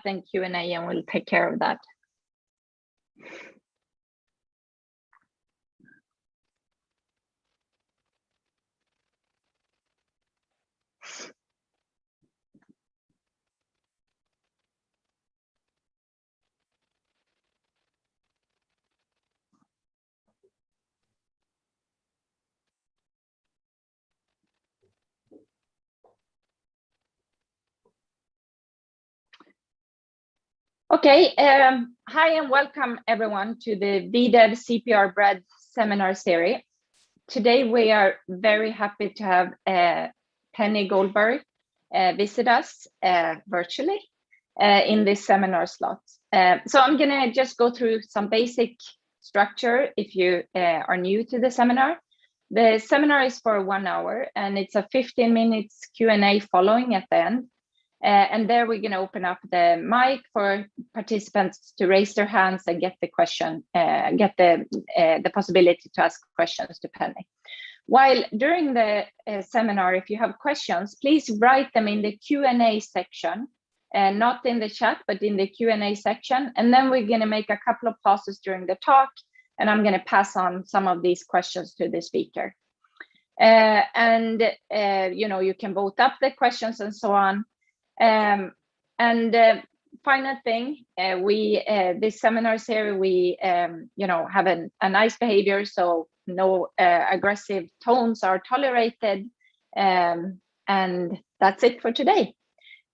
and Q&A, and we'll take care of that. Okay, hi and welcome everyone to the VDEV CEPR BREAD seminar series. Today we are very happy to have Penny Goldberg visit us virtually in this seminar slot. So I'm gonna just go through some basic structure if you are new to the seminar. The seminar is for 1 hour and it's a 15 minutes Q&A following at the end. And there we're going to open up the mic for participants to raise their hands and get the question, get the possibility to ask questions to Penny. While during the seminar, if you have questions, please write them in the Q&A section, not in the chat, but in the Q&A section. And then we're going to make a couple of pauses during the talk, and I'm going to pass on some of these questions to the speaker. You know, you can vote up the questions and so on. Final thing, this seminar series, we you know, have a nice behavior, so no aggressive tones are tolerated, and that's it for today.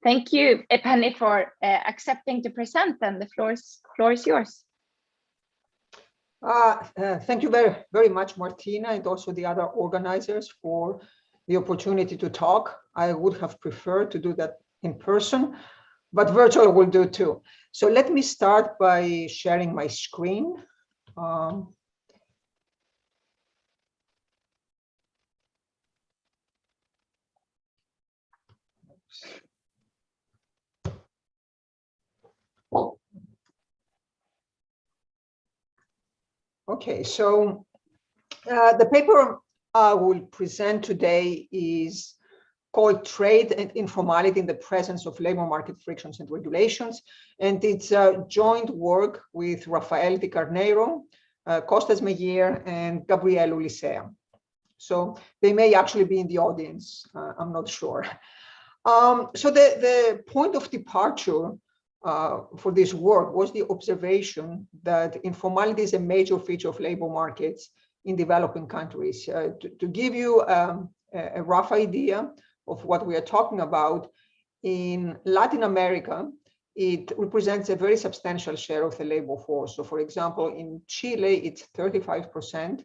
Thank you, Penny, for accepting to present, and the floor is yours. Thank you very, very much, Martina, and also the other organizers for the opportunity to talk. I would have preferred to do that in person, but virtual will do too. So let me start by sharing my screen. Okay, so the paper I will present today is called Trade and Informality in the Presence of Labor Market Frictions and Regulations. And it's a joint work with Rafael Dix-Carneiro, Costas, Meghir, and Gabriel, Ulyssea. So they may actually be in the audience, I'm not sure. So the point of departure for this work was the observation that informality is a major feature of labor markets in developing countries. To give you a rough idea of what we are talking about, in Latin America, it represents a very substantial share of the labor force. So for example, in Chile, it's 35%.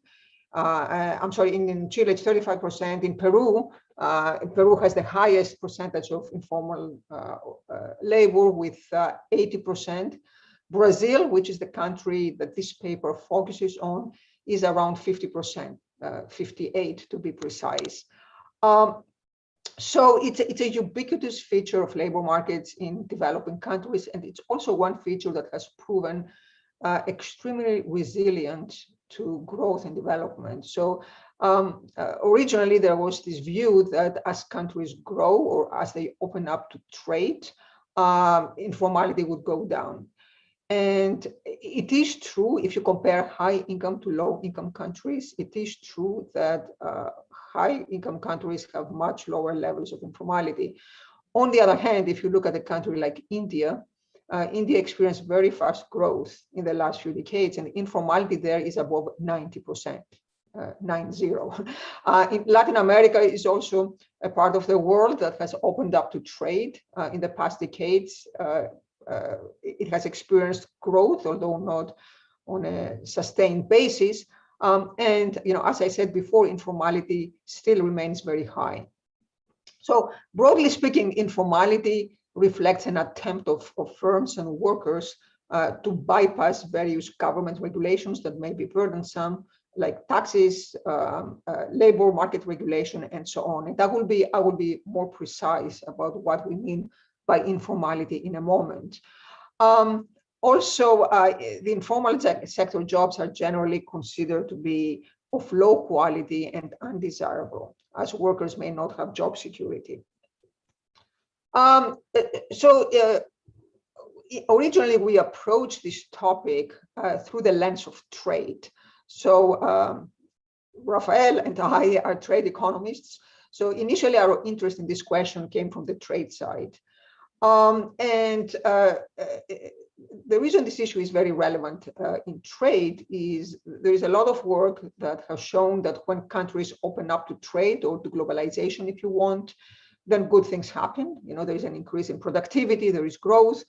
I'm sorry, in Chile, it's 35%. In Peru, Peru has the highest percentage of informal labor with 80%. Brazil, which is the country that this paper focuses on, is around 50%, 58 to be precise. So it's a ubiquitous feature of labor markets in developing countries, and it's also one feature that has proven extremely resilient to growth and development. So originally there was this view that as countries grow or as they open up to trade, informality would go down. And it is true, if you compare high income to low income countries, it is true that high income countries have much lower levels of informality. On the other hand, if you look at a country like India, India experienced very fast growth in the last few decades, and informality there is above 90%, 90. In Latin America is also a part of the world that has opened up to trade in the past decades. It has experienced growth, although not on a sustained basis. And you know, as I said before, informality still remains very high. So broadly speaking, informality reflects an attempt of firms and workers to bypass various government regulations that may be burdensome, like taxes, labor market regulation, and so on. And that will be, I will be more precise about what we mean by informality in a moment. Also, the informal sector jobs are generally considered to be of low quality and undesirable, as workers may not have job security. originally we approached this topic through the lens of trade. So Rafael and I are trade economists. So initially our interest in this question came from the trade side. The reason this issue is very relevant in trade is there is a lot of work that has shown that when countries open up to trade or to globalization, if you want, then good things happen. You know, there is an increase in productivity, there is growth,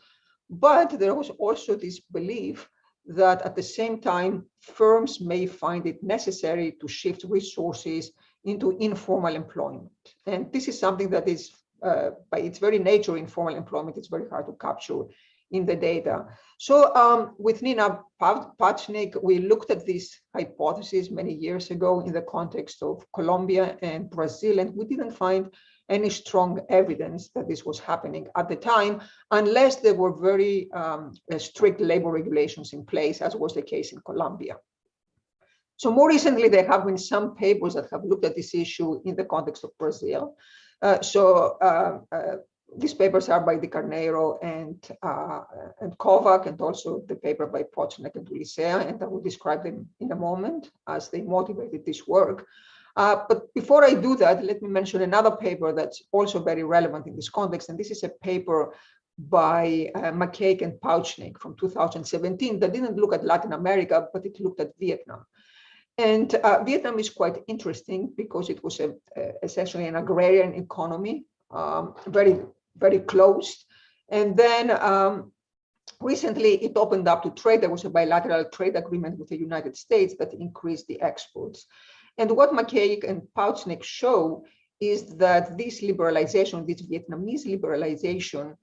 but there was also this belief that at the same time, firms may find it necessary to shift resources into informal employment. And this is something that is, by its very nature, informal employment, it's very hard to capture in the data. So with Nina Pachnik, we looked at this hypothesis many years ago in the context of Colombia and Brazil, and we didn't find any strong evidence that this was happening at the time, unless there were very strict labor regulations in place, as was the case in Colombia. So more recently, there have been some papers that have looked at this issue in the context of Brazil. These papers are by Dix-Carneiro and Kovac, and also the paper by Pachnik and Ulyssea, and I will describe them in a moment as they motivated this work. But before I do that, let me mention another paper that's also very relevant in this context, and this is a paper by Meghir and Pachnik from 2017 that didn't look at Latin America, but it looked at Vietnam. And Vietnam is quite interesting because it was essentially an agrarian economy, very closed. And then recently it opened up to trade. There was a bilateral trade agreement with the United States that increased the exports. And what Meghir and Pachnik show is that this liberalization, this Vietnamese liberalization,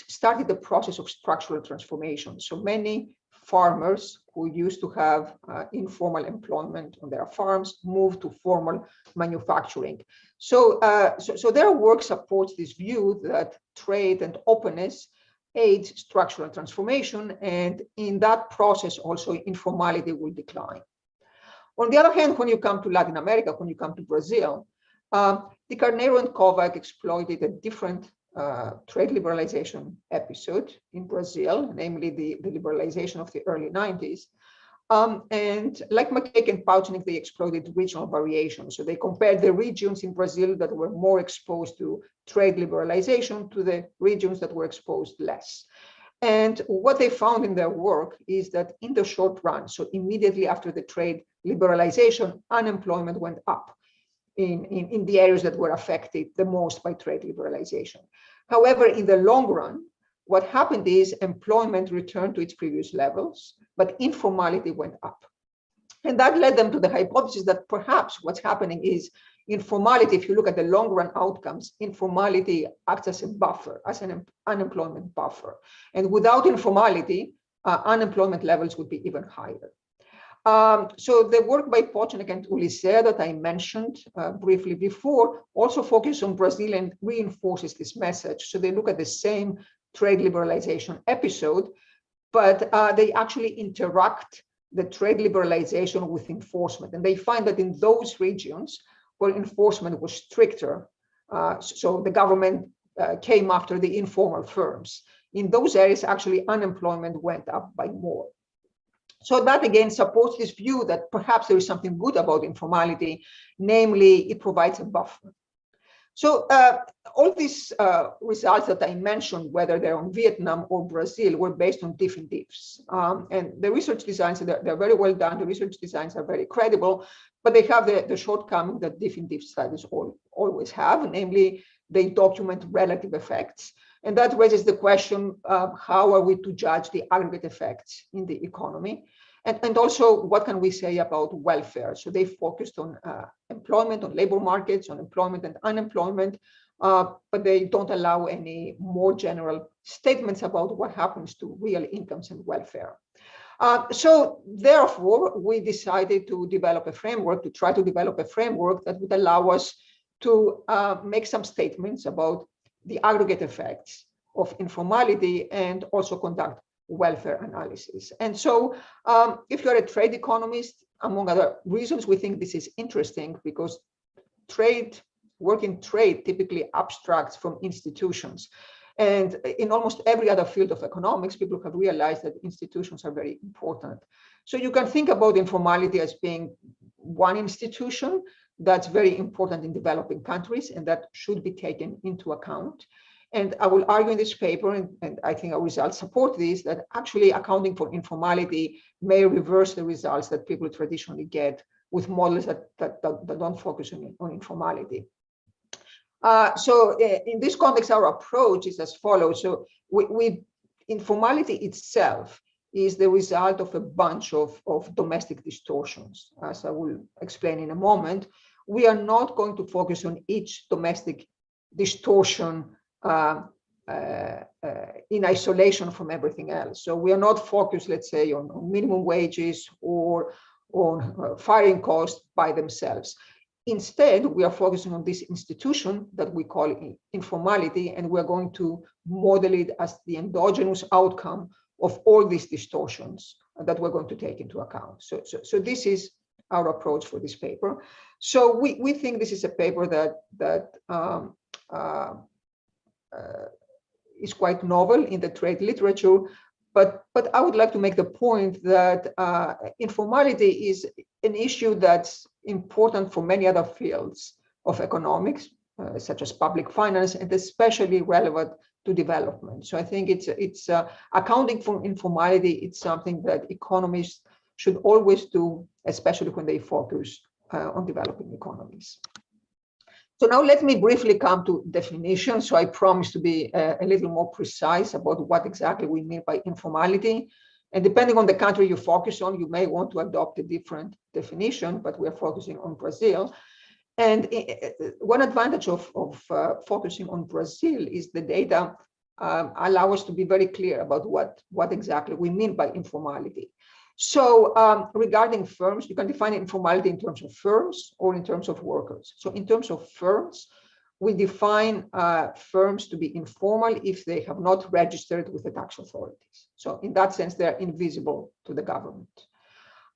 started the process of structural transformation. So many farmers who used to have informal employment on their farms moved to formal manufacturing. So their work supports this view that trade and openness aids structural transformation, and in that process also informality will decline. On the other hand, when you come to Latin America, when you come to Brazil, Dix-Carneiro and Kovac exploited a different trade liberalization episode in Brazil, namely the liberalization of the early 90s. And like Meghir and Pachnik, they exploited regional variations. So they compared the regions in Brazil that were more exposed to trade liberalization to the regions that were exposed less. And what they found in their work is that in the short run, so immediately after the trade liberalization, unemployment went up in the areas that were affected the most by trade liberalization. However, in the long run, what happened is employment returned to its previous levels, but informality went up. And that led them to the hypothesis that perhaps what's happening is informality, if you look at the long run outcomes, informality acts as a buffer, as an unemployment buffer. And without informality, unemployment levels would be even higher. So the work by Pachnik and Ulyssea that I mentioned briefly before also focuses on Brazil and reinforces this message. So they look at the same trade liberalization episode, but they actually interact the trade liberalization with enforcement. And they find that in those regions where enforcement was stricter, so the government came after the informal firms, in those areas actually unemployment went up by more. So that again supports this view that perhaps there is something good about informality, namely it provides a buffer. So all these results that I mentioned, whether they're on Vietnam or Brazil, were based on different diffs. And the research designs, they're very well done. The research designs are very credible, but they have the shortcoming that different diff studies always have, namely they document relative effects. And that raises the question, how are we to judge the aggregate effects in the economy? And also, what can we say about welfare? So they focused on employment, on labor markets, on employment and unemployment, but they don't allow any more general statements about what happens to real incomes and welfare. So therefore, we decided to develop a framework, to try to develop a framework that would allow us to make some statements about the aggregate effects of informality and also conduct welfare analysis. And so if you're a trade economist, among other reasons, we think this is interesting because work in trade typically abstracts from institutions. And in almost every other field of economics, people have realized that institutions are very important. So you can think about informality as being one institution that's very important in developing countries and that should be taken into account. And I will argue in this paper, and I think our results support this, that actually accounting for informality may reverse the results that people traditionally get with models that don't focus on informality. So in this context, our approach is as follows. So informality itself is the result of a bunch of domestic distortions, as I will explain in a moment. We are not going to focus on each domestic distortion in isolation from everything else. So we are not focused, let's say, on minimum wages or on firing costs by themselves. Instead, we are focusing on this institution that we call informality, and we're going to model it as the endogenous outcome of all these distortions that we're going to take into account. So this is our approach for this paper. So we think this is a paper that is quite novel in the trade literature, but I would like to make the point that informality is an issue that's important for many other fields of economics, such as public finance, and especially relevant to development. So I think it's accounting for informality. It's something that economists should always do, especially when they focus on developing economies. So now let me briefly come to definitions. So I promise to be a little more precise about what exactly we mean by informality. And depending on the country you focus on, you may want to adopt a different definition, but we are focusing on Brazil. And one advantage of focusing on Brazil is the data allow us to be very clear about what exactly we mean by informality. So regarding firms, you can define informality in terms of firms or in terms of workers. So in terms of firms, we define firms to be informal if they have not registered with the tax authorities. So in that sense, they're invisible to the government.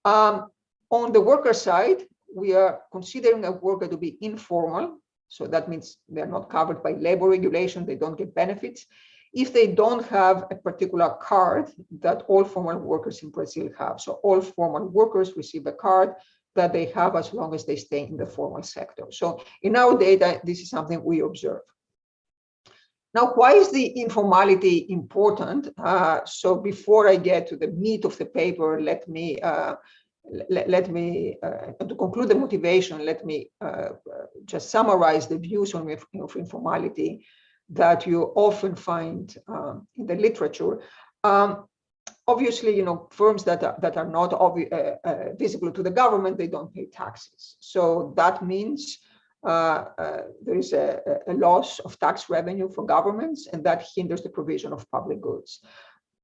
On the worker side, we are considering a worker to be informal. So that means they're not covered by labor regulation, they don't get benefits, if they don't have a particular card that all formal workers in Brazil have. So all formal workers receive a card that they have as long as they stay in the formal sector. So in our data, this is something we observe. Now, why is the informality important? So before I get to the meat of the paper, let me to conclude the motivation, let me just summarize the views on of informality that you often find in the literature. Obviously, firms that are not visible to the government, they don't pay taxes. So that means there is a loss of tax revenue for governments, and that hinders the provision of public goods.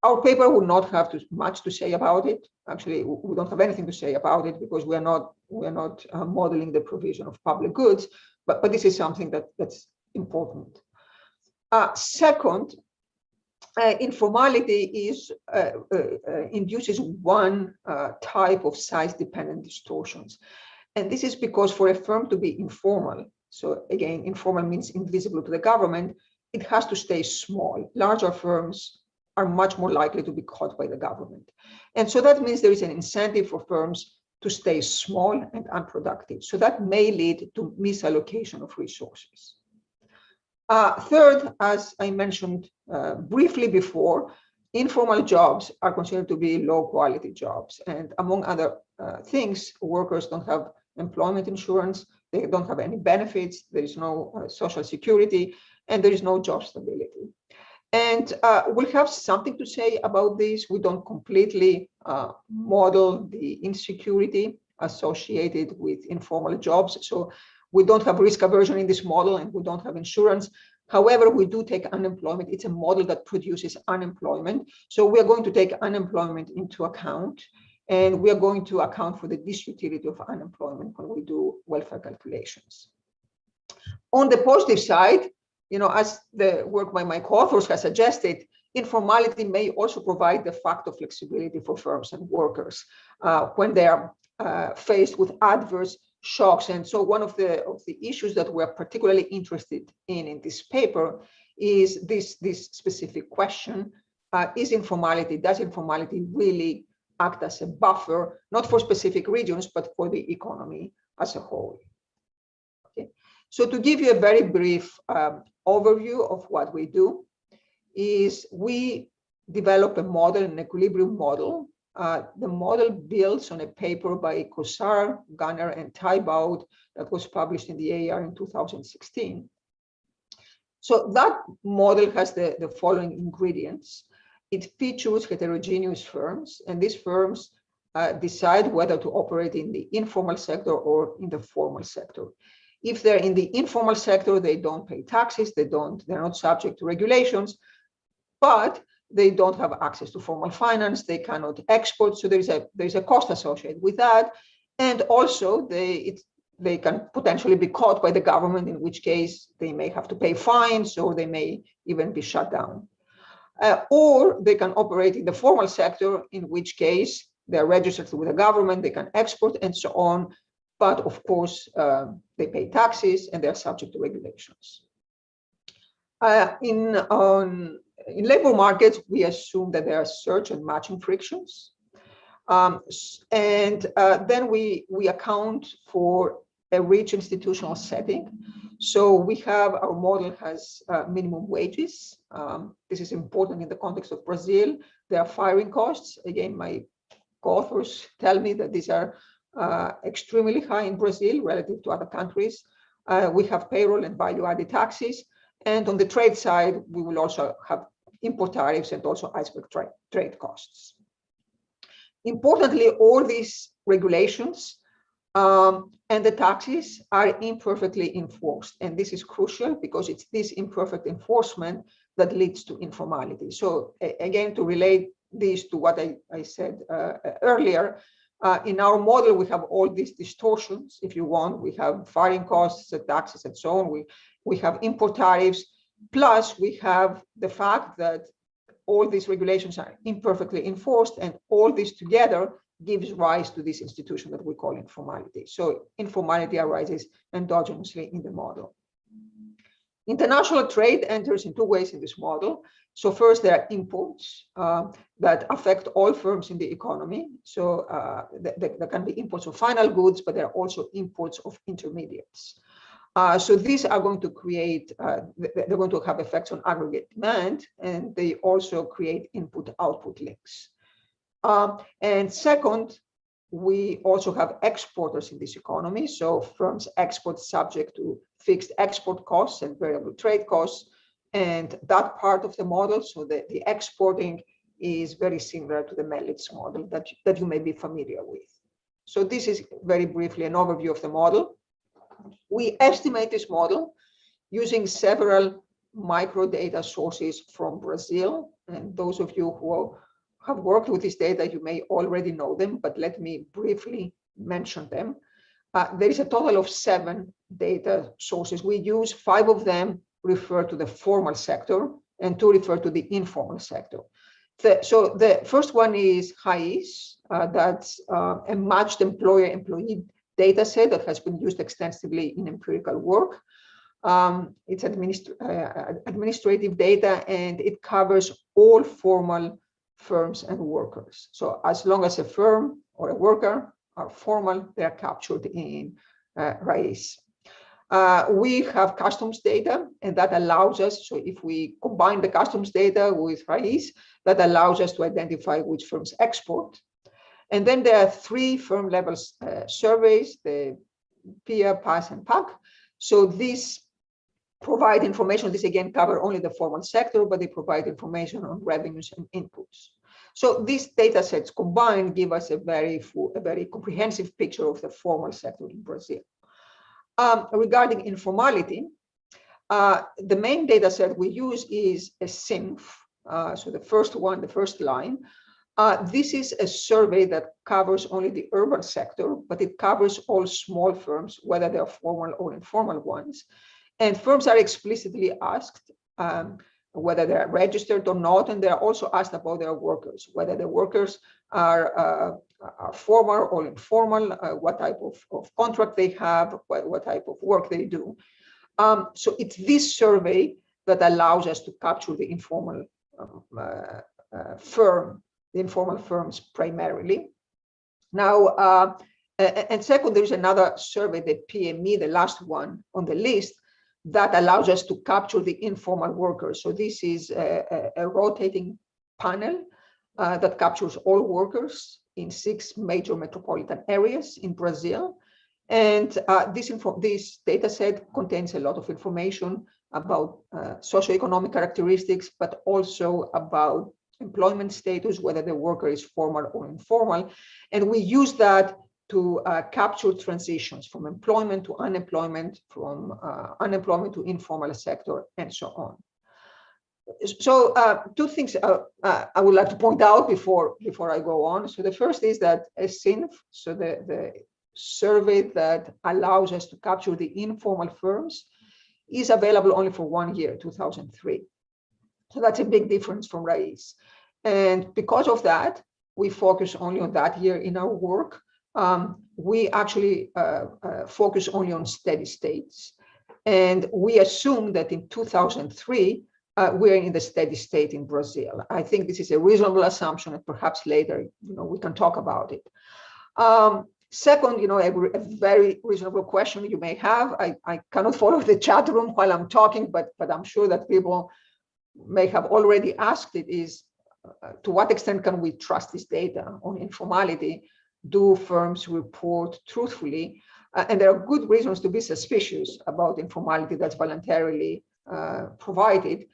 Our paper would not have much to say about it. Actually, we don't have anything to say about it because we're not modeling the provision of public goods. But this is something that's important. Second, informality induces one type of size-dependent distortions. And this is because for a firm to be informal, so again, informal means invisible to the government, it has to stay small. Larger firms are much more likely to be caught by the government. And so that means there is an incentive for firms to stay small and unproductive. So that may lead to misallocation of resources. Third, as I mentioned briefly before, informal jobs are considered to be low quality jobs. And among other things, workers don't have employment insurance, they don't have any benefits, there is no social security, and there is no job stability. And we'll have something to say about this. We don't completely model the insecurity associated with informal jobs. So we don't have risk aversion in this model, and we don't have insurance. However, we do take unemployment. It's a model that produces unemployment. So we are going to take unemployment into account, and we are going to account for the disutility of unemployment when we do welfare calculations. On the positive side, as the work by my co-authors has suggested, informality may also provide de facto flexibility for firms and workers when they are faced with adverse shocks. And so one of the issues that we're particularly interested in this paper is this specific question: does informality really act as a buffer, not for specific regions, but for the economy as a whole? Okay. So to give you a very brief overview of what we do, is we develop a model, an equilibrium model. The model builds on a paper by Costas, Gunner, and Tybalt that was published in the AR in 2016. So that model has the following ingredients. It features heterogeneous firms, and these firms decide whether to operate in the informal sector or in the formal sector. If they're in the informal sector, they don't pay taxes, they're not subject to regulations, but they don't have access to formal finance, they cannot export, so there's a cost associated with that. And also they can potentially be caught by the government, in which case they may have to pay fines, or they may even be shut down. Or they can operate in the formal sector, in which case they're registered with the government, they can export and so on. But of course, they pay taxes and they're subject to regulations. In labor markets, we assume that there are search and matching frictions. Then we account for a rich institutional setting. So our model has minimum wages. This is important in the context of Brazil. There are firing costs. Again, my co-authors tell me that these are extremely high in Brazil relative to other countries. We have payroll and value-added taxes. And on the trade side, we will also have import tariffs and also iceberg trade costs. Importantly, all these regulations and the taxes are imperfectly enforced. And this is crucial because it's this imperfect enforcement that leads to informality. So again, to relate this to what I said earlier, in our model, we have all these distortions, if you want. We have firing costs, taxes, and so on. We have import tariffs, plus we have the fact that all these regulations are imperfectly enforced, and all this together gives rise to this institution that we call informality. So informality arises endogenously in the model. International trade enters in two ways in this model. So first, there are imports that affect all firms in the economy. So there can be imports of final goods, but there are also imports of intermediates. So these are going to create, they're going to have effects on aggregate demand, and they also create input-output links. And second, we also have exporters in this economy. So firms export subject to fixed export costs and variable trade costs. And that part of the model, so the exporting, is very similar to the Mellitz model that you may be familiar with. So this is very briefly an overview of the model. We estimate this model using several micro data sources from Brazil. And those of you who have worked with this data, you may already know them, but let me briefly mention them. There is a total of 7 data sources. We use 5 of them refer to the formal sector and 2 refer to the informal sector. So the first one is RAIZ. That's a matched employer-employee data set that has been used extensively in empirical work. It's administrative data, and it covers all formal firms and workers. So as long as a firm or a worker are formal, they are captured in RAIZ. We have customs data, and that allows us, so if we combine the customs data with RAIZ, that allows us to identify which firms export. And then there are 3 firm level surveys, the PIA, PAS, and PAC. So these provide information. This again cover only the formal sector, but they provide information on revenues and inputs. So these data sets combined give us a very comprehensive picture of the formal sector in Brazil. Regarding informality, the main data set we use is a SINF. So the first one, the first line. This is a survey that covers only the urban sector, but it covers all small firms, whether they're formal or informal ones. And firms are explicitly asked whether they're registered or not, and they're also asked about their workers, whether the workers are formal or informal, what type of contract they have, what type of work they do. So it's this survey that allows us to capture the informal firms primarily. Now, and second, there's another survey, the PME, the last one on the list, that allows us to capture the informal workers. So this is a rotating panel that captures all workers in 6 major metropolitan areas in Brazil. And this data set contains a lot of information about socioeconomic characteristics, but also about employment status, whether the worker is formal or informal. And we use that to capture transitions from employment to unemployment, from unemployment to informal sector, and so on. So 2 things I would like to point out before I go on. So the first is that a SINF, so the survey that allows us to capture the informal firms, is available only for 1 year, 2003. So that's a big difference from RAIS. And because of that, we focus only on that year in our work. We actually focus only on steady states. And we assume that in 2003, we're in the steady state in Brazil. I think this is a reasonable assumption, and perhaps later, we can talk about it. Second, a very reasonable question you may have. I cannot follow the chat room while I'm talking, but I'm sure that people may have already asked it, is to what extent can we trust this data on informality? Do firms report truthfully? And there are good reasons to be suspicious about informality that's voluntarily provided.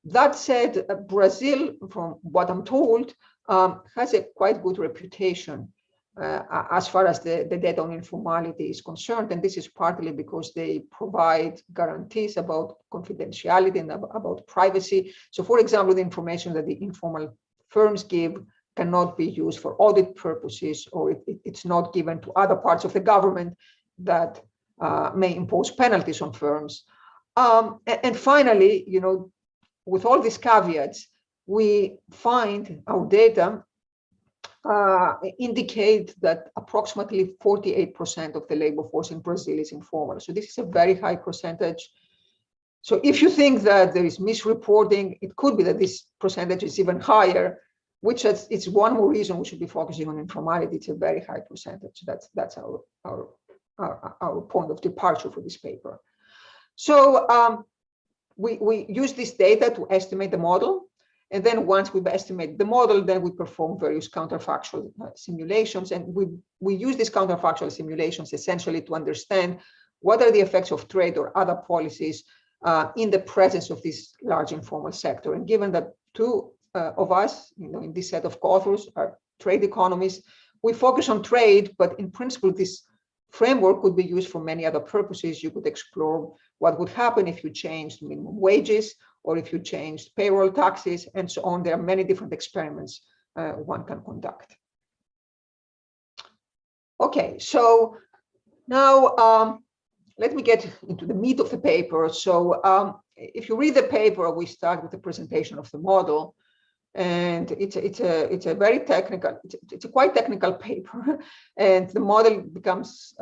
That said, Brazil, from what I'm told, has a quite good reputation as far as the data on informality is concerned. And this is partly because they provide guarantees about confidentiality and about privacy. So for example, the information that the informal firms give cannot be used for audit purposes, or it's not given to other parts of the government that may impose penalties on firms. And finally, with all these caveats, we find our data indicate that approximately 48% of the labor force in Brazil is informal. So this is a very high percentage. So if you think that there is misreporting, it could be that this percentage is even higher, which it's one more reason we should be focusing on informality. It's a very high percentage. That's our point of departure for this paper. So we use this data to estimate the model. And then once we've estimated the model, then we perform various counterfactual simulations. And we use these counterfactual simulations essentially to understand what are the effects of trade or other policies in the presence of this large informal sector. And given that 2 of us, in this set of co-authors are trade economists, we focus on trade, but in principle, this framework could be used for many other purposes. You could explore what would happen if you changed minimum wages, or if you changed payroll taxes, and so on. There are many different experiments one can conduct. Okay, so now let me get into the meat of the paper. So if you read the paper, we start with the presentation of the model. And it's a very technical, it's a quite technical paper, and the model becomes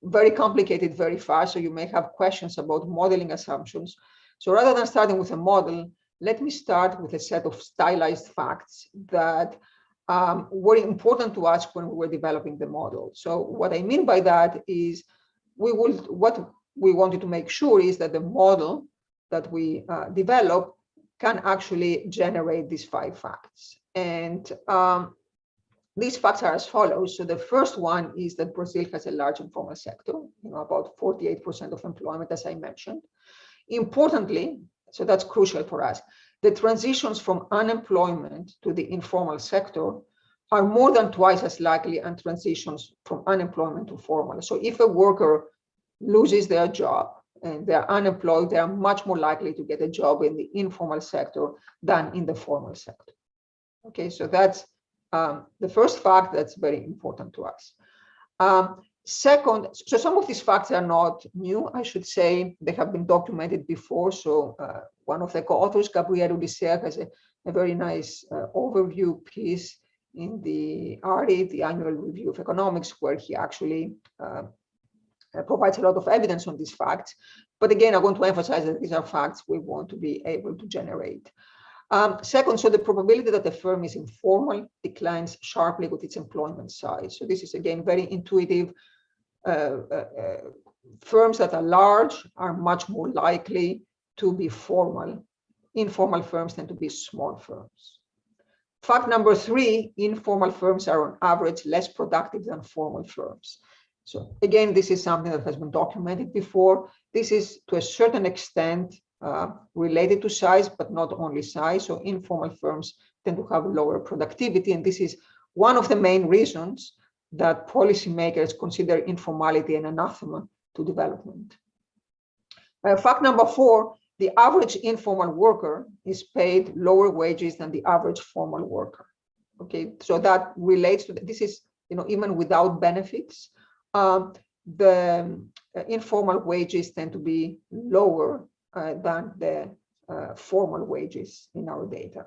very complicated very fast. So you may have questions about modeling assumptions. So rather than starting with a model, let me start with a set of stylized facts that were important to us when we were developing the model. So what I mean by that is what we wanted to make sure is that the model that we develop can actually generate these 5 facts. And these facts are as follows. So the first one is that Brazil has a large informal sector, about 48% of employment, as I mentioned. Importantly, so that's crucial for us, the transitions from unemployment to the informal sector are more than twice as likely as transitions from unemployment to formal. So if a worker loses their job and they're unemployed, they are much more likely to get a job in the informal sector than in the formal sector. Okay, so that's the first fact that's very important to us. Second, so some of these facts are not new, I should say. They have been documented before. So one of the co-authors, Gabriel Ulyssea, has a very nice overview piece in the ARI, the Annual Review of Economics, where he actually provides a lot of evidence on these facts. But again, I want to emphasize that these are facts we want to be able to generate. Second, so the probability that a firm is informal declines sharply with its employment size. So this is, again, very intuitive. Firms that are large are much more likely to be formal. Informal firms tend to be small firms. Fact number 3, informal firms are on average less productive than formal firms. So again, this is something that has been documented before. This is to a certain extent related to size, but not only size. So informal firms tend to have lower productivity. And this is one of the main reasons that policymakers consider informality an anathema to development. Fact number 4, the average informal worker is paid lower wages than the average formal worker. Okay, so that relates to this is, even without benefits, the informal wages tend to be lower than the formal wages in our data.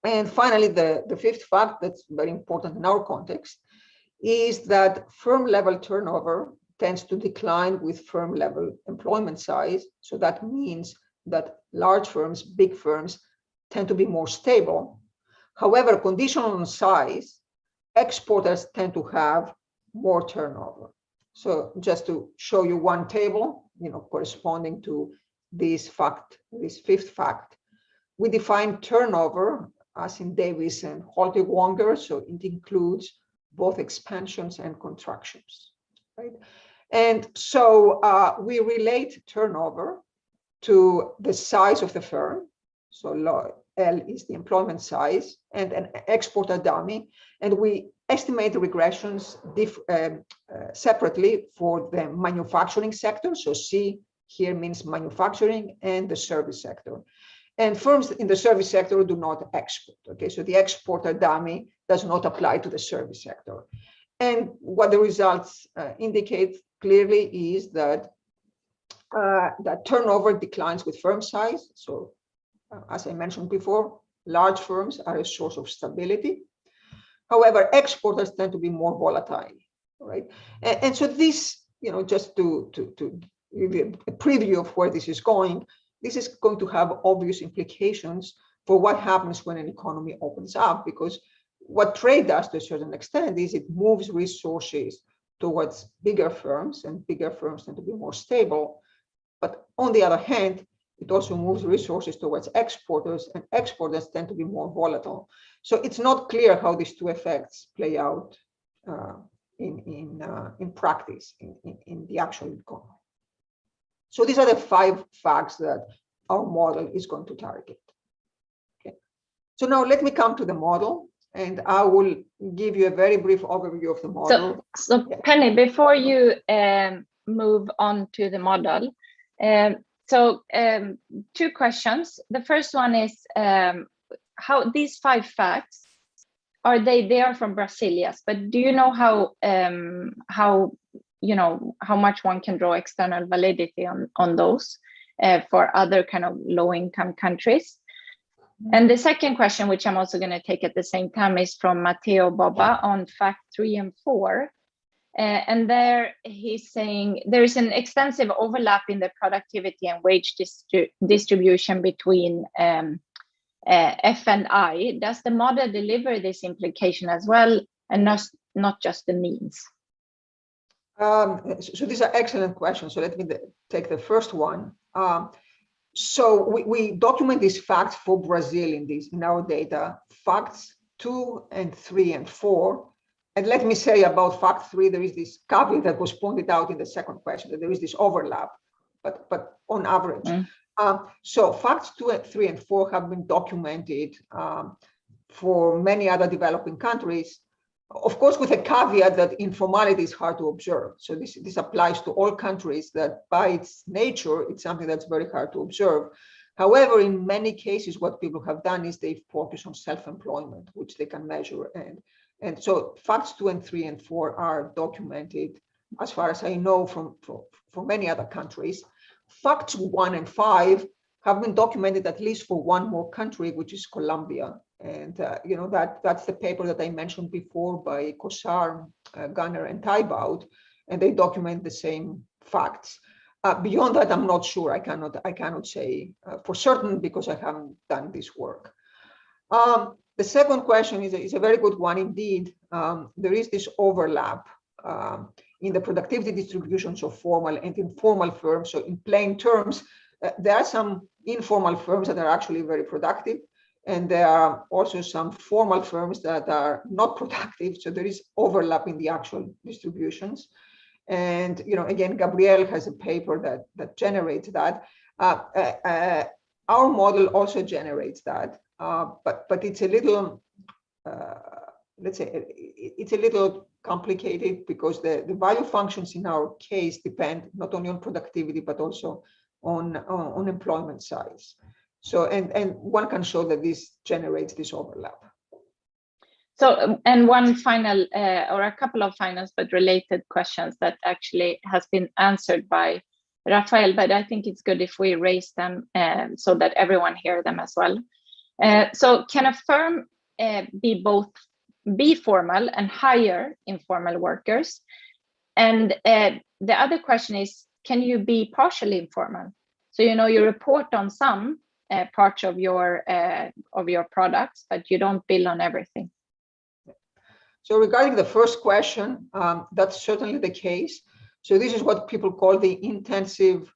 And finally, the 5th fact that's very important in our context is that firm level turnover tends to decline with firm level employment size. So that means that large firms, big firms, tend to be more stable. However, conditional on size, exporters tend to have more turnover. So just to show you one table, corresponding to this fact, this 5th fact, we define turnover as in Davis and Holte-Wonger, so it includes both expansions and contractions, right? And so we relate turnover to the size of the firm. So L is the employment size and an exporter dummy. And we estimate the regressions separately for the manufacturing sector. So C here means manufacturing and the service sector. And firms in the service sector do not export. Okay, so the exporter dummy does not apply to the service sector. And what the results indicate clearly is that that turnover declines with firm size. So as I mentioned before, large firms are a source of stability. However, exporters tend to be more volatile, right? And so this, just to give you a preview of where this is going, this is going to have obvious implications for what happens when an economy opens up, because what trade does to a certain extent is it moves resources towards bigger firms, and bigger firms tend to be more stable. But on the other hand, it also moves resources towards exporters, and exporters tend to be more volatile. So it's not clear how these two effects play out in practice, in the actual economy. So these are the 5 facts that our model is going to target. Okay. So now let me come to the model, and I will give you a very brief overview of the model. So yeah. Penny, before you move on to the model, 2 questions. The first one is how these 5 facts they are from Brazil, yes, but do you know how much one can draw external validity on those for other kind of low-income countries? And the second question, which I'm also going to take at the same time, is from Matteo Bobba on fact 3 and 4. And there he's saying there is an extensive overlap in the productivity and wage distribution between F and I. Does the model deliver this implication as well, and not just the means? So these are excellent questions. So let me take the first one. So we document these facts for Brazil in our data, facts 2 and 3 and 4. And let me say about fact 3, there is this caveat that was pointed out in the second question, that there is this overlap, but on average. So facts 2 and 3 and 4 have been documented for many other developing countries, of course, with a caveat that informality is hard to observe. So this applies to all countries, that by its nature, it's something that's very hard to observe. However, in many cases, what people have done is they focus on self-employment, which they can measure. And so facts 2 and 3 and 4 are documented, as far as I know, from many other countries. Facts 1 and 5 have been documented at least for one more country, which is Colombia. And that's the paper that I mentioned before by Costas, Gunner, and Taibaud. and they document the same facts. Beyond that, I'm not sure. I cannot say for certain because I haven't done this work. The second question is a very good one indeed. There is this overlap in the productivity distributions of formal and informal firms. So in plain terms, there are some informal firms that are actually very productive, and there are also some formal firms that are not productive. So there is overlap in the actual distributions. And again, Gabriel has a paper that generates that. Our model also generates that, but it's a little, let's say, it's a little complicated because the value functions in our case depend not only on productivity but also on employment size. So and one can show that this generates this overlap. So, and one final, or a couple of finals, but related questions that actually has been answered by Rafael, but I think it's good if we raise them so that everyone hear them as well. So can a firm be formal and hire informal workers? And the other question is, can you be partially informal? So, you report on some parts of your products, but you don't bill on everything. So regarding the first question, that's certainly the case. So this is what people call the intensive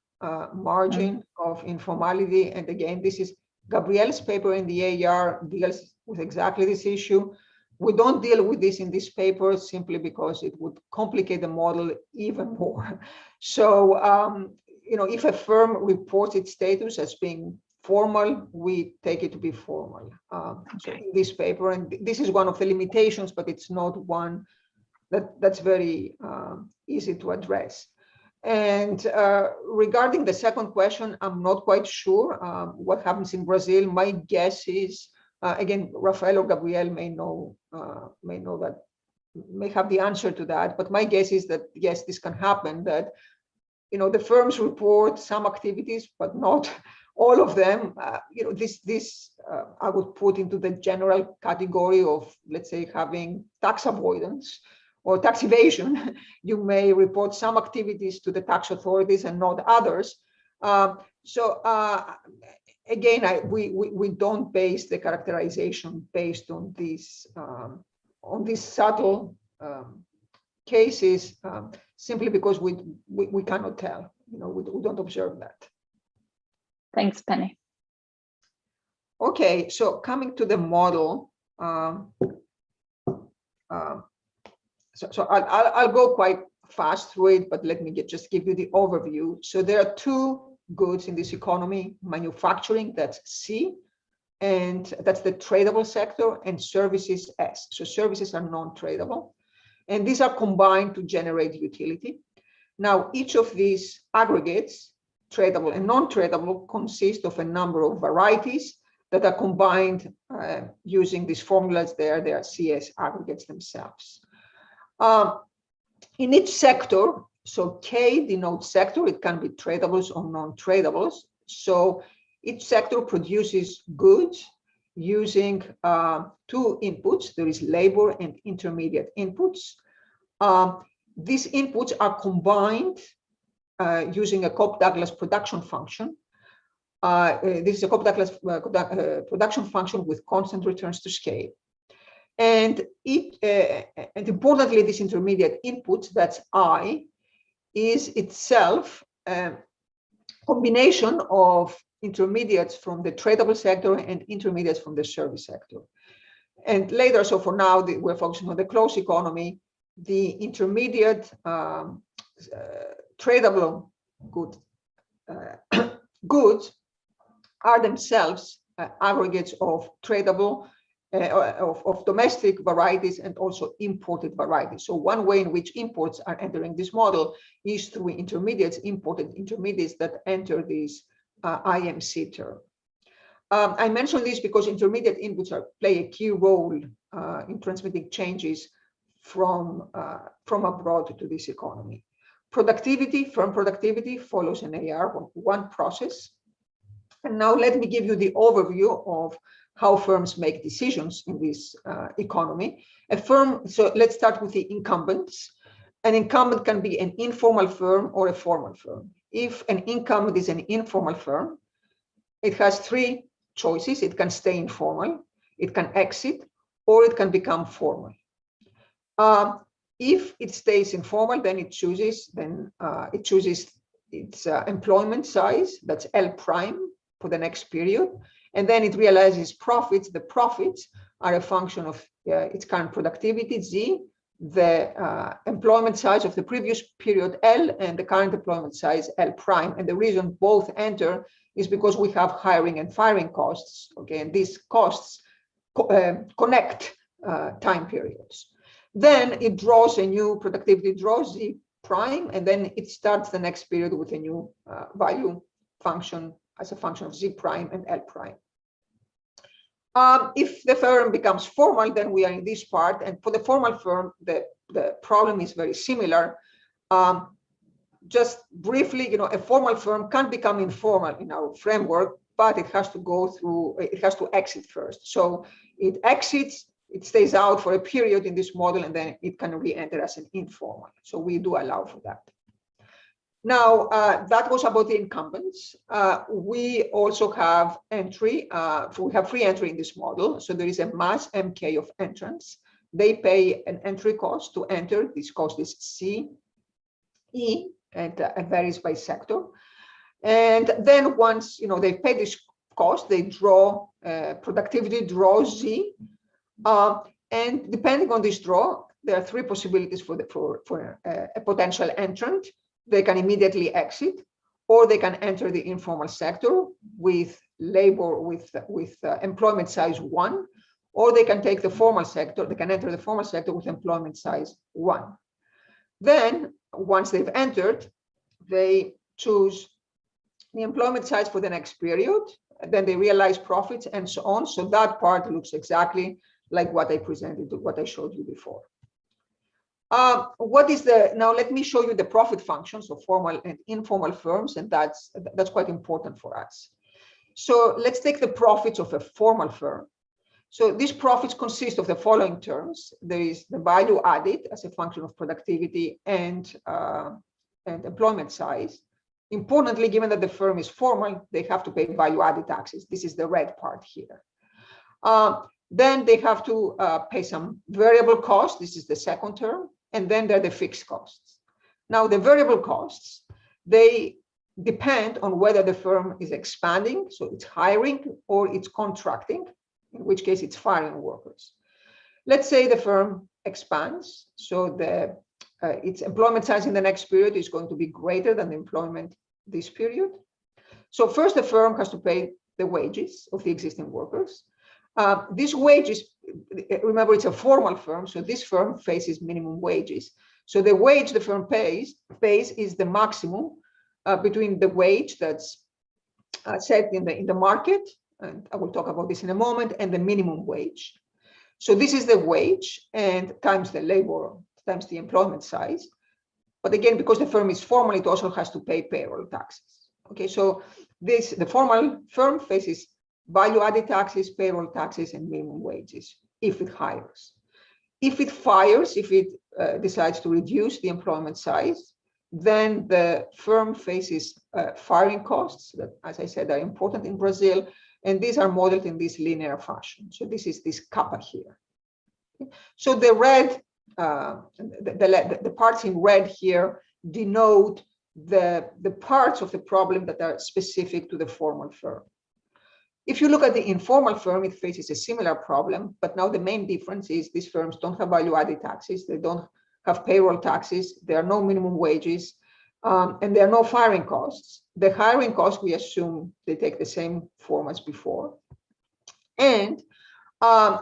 margin of informality. And again, this is Gabriel's paper in the AR deals with exactly this issue. We don't deal with this in this paper simply because it would complicate the model even more. So, if a firm reports its status as being formal, we take it to be formal. So in this paper, and this is one of the limitations, but it's not one that's very easy to address. And regarding the second question, I'm not quite sure what happens in Brazil. My guess is, again, Rafael or Gabriel may know that, may have the answer to that. But my guess is that yes, this can happen. That the firms report some activities, but not all of them. This I would put into the general category of, let's say, having tax avoidance or tax evasion. You may report some activities to the tax authorities and not others. Again, we don't base the characterization based on these subtle cases, simply because we cannot tell. We don't observe that. Thanks, Penny. Okay, so coming to the model, so I'll go quite fast through it, but let me just give you the overview. So there are two goods in this economy: manufacturing, that's C, and that's the tradable sector, and services, S. So services are non-tradable, and these are combined to generate utility. Now, each of these aggregates, tradable and non-tradable, consist of a number of varieties that are combined using these formulas there. They are CS aggregates themselves. In each sector, so K denotes sector, it can be tradables or non-tradables. So each sector produces goods using two inputs. There is labor and intermediate inputs. These inputs are combined using a Cobb-Douglas production function. This is a Cobb-Douglas production function with constant returns to scale. And importantly, this intermediate input, that's I, is itself a combination of intermediates from the tradable sector and intermediates from the service sector. And later, so for now, we're focusing on the closed economy. The intermediate tradable goods are themselves aggregates of tradable, of domestic varieties and also imported varieties. So one way in which imports are entering this model is through intermediates, imported intermediates that enter this IMC term. I mention this because intermediate inputs play a key role in transmitting changes from abroad to this economy. Productivity, firm productivity, follows an AR1 process. And now let me give you the overview of how firms make decisions in this economy. A firm, so let's start with the incumbents. an incumbent can be an informal firm or a formal firm. If an incumbent is an informal firm, it has three choices. It can stay informal, it can exit, or it can become formal. If it stays informal, then it chooses its employment size, that's L prime for the next period, and then it realizes profits. The profits are a function of its current productivity, Z, the employment size of the previous period, L, and the current employment size, L prime. And the reason both enter is because we have hiring and firing costs, okay, and these costs connect time periods. Then it draws a new productivity, draws Z prime, and then it starts the next period with a new value function as a function of Z prime and L prime. If the firm becomes formal, then we are in this part. And for the formal firm, the problem is very similar. Just briefly, a formal firm can become informal in our framework, but it has to exit first. So it exits, it stays out for a period in this model, and then it can re-enter as an informal. So we do allow for that. Now, that was about the incumbents. We also have entry. We have free entry in this model. So there is a mass MK of entrants. They pay an entry cost to enter. This cost is C, E, and it varies by sector. And then once they pay this cost, they draw productivity draw Z. And depending on this draw, there are three possibilities for a potential entrant. They can immediately exit, or they can enter the informal sector with employment size 1, or they can take the formal sector. They can enter the formal sector with employment size 1. Then, once they've entered, they choose the employment size for the next period. Then they realize profits and so on. So that part looks exactly like what I presented, what I showed you before. Now let me show you the profit functions of formal and informal firms, and that's quite important for us. So let's take the profits of a formal firm. So these profits consist of the following terms. There is the value added as a function of productivity and employment size. Importantly, given that the firm is formal, they have to pay value added taxes. This is the red part here. Then they have to pay some variable costs. This is the second term. And then there are the fixed costs. Now, the variable costs, they depend on whether the firm is expanding, so it's hiring, or it's contracting, in which case it's firing workers. Let's say the firm expands, so its employment size in the next period is going to be greater than the employment this period. So first, the firm has to pay the wages of the existing workers. These wages, remember, it's a formal firm, so this firm faces minimum wages. So the wage the firm pays is the maximum between the wage that's set in the market, and I will talk about this in a moment, and the minimum wage. So this is the wage and times the labor times the employment size. But again, because the firm is formal, it also has to pay payroll taxes. Okay, so the formal firm faces value-added taxes, payroll taxes, and minimum wages if it hires. If it fires, if it decides to reduce the employment size, then the firm faces firing costs that, as I said, are important in Brazil, and these are modeled in this linear fashion. So this is this kappa here. So the red, the parts in red here denote the parts of the problem that are specific to the formal firm. If you look at the informal firm, it faces a similar problem, but now the main difference is these firms don't have value-added taxes, they don't have payroll taxes, there are no minimum wages, and there are no firing costs. The hiring costs, we assume they take the same form as before. And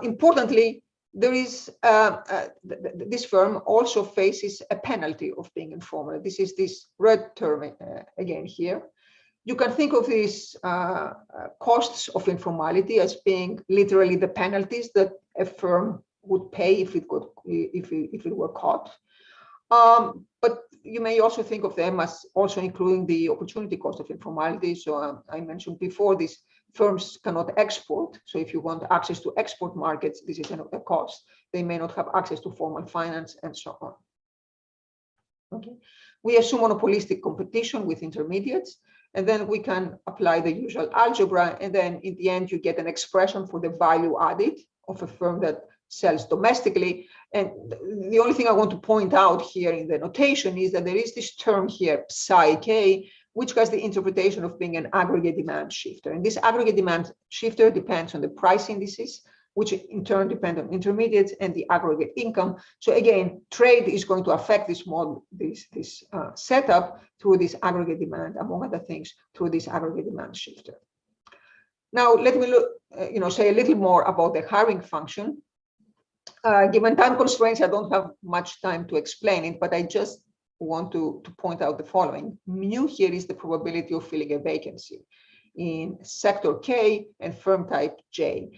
importantly, there is this firm also faces a penalty of being informal. This is this red term again here. You can think of these costs of informality as being literally the penalties that a firm would pay if it were caught. But you may also think of them as also including the opportunity cost of informality. So I mentioned before, these firms cannot export. So if you want access to export markets, this is a cost. They may not have access to formal finance and so on. Okay, we assume monopolistic competition with intermediates, and then we can apply the usual algebra, and then in the end you get an expression for the value added of a firm that sells domestically. And the only thing I want to point out here in the notation is that there is this term here, psi k, which has the interpretation of being an aggregate demand shifter. And this aggregate demand shifter depends on the price indices, which in turn depend on intermediates and the aggregate income. So again, trade is going to affect this model, this setup through this aggregate demand, among other things, through this aggregate demand shifter. Now, let me look, say a little more about the hiring function. Given time constraints, I don't have much time to explain it, but I just want to point out the following. Mu here is the probability of filling a vacancy in sector K and firm type J.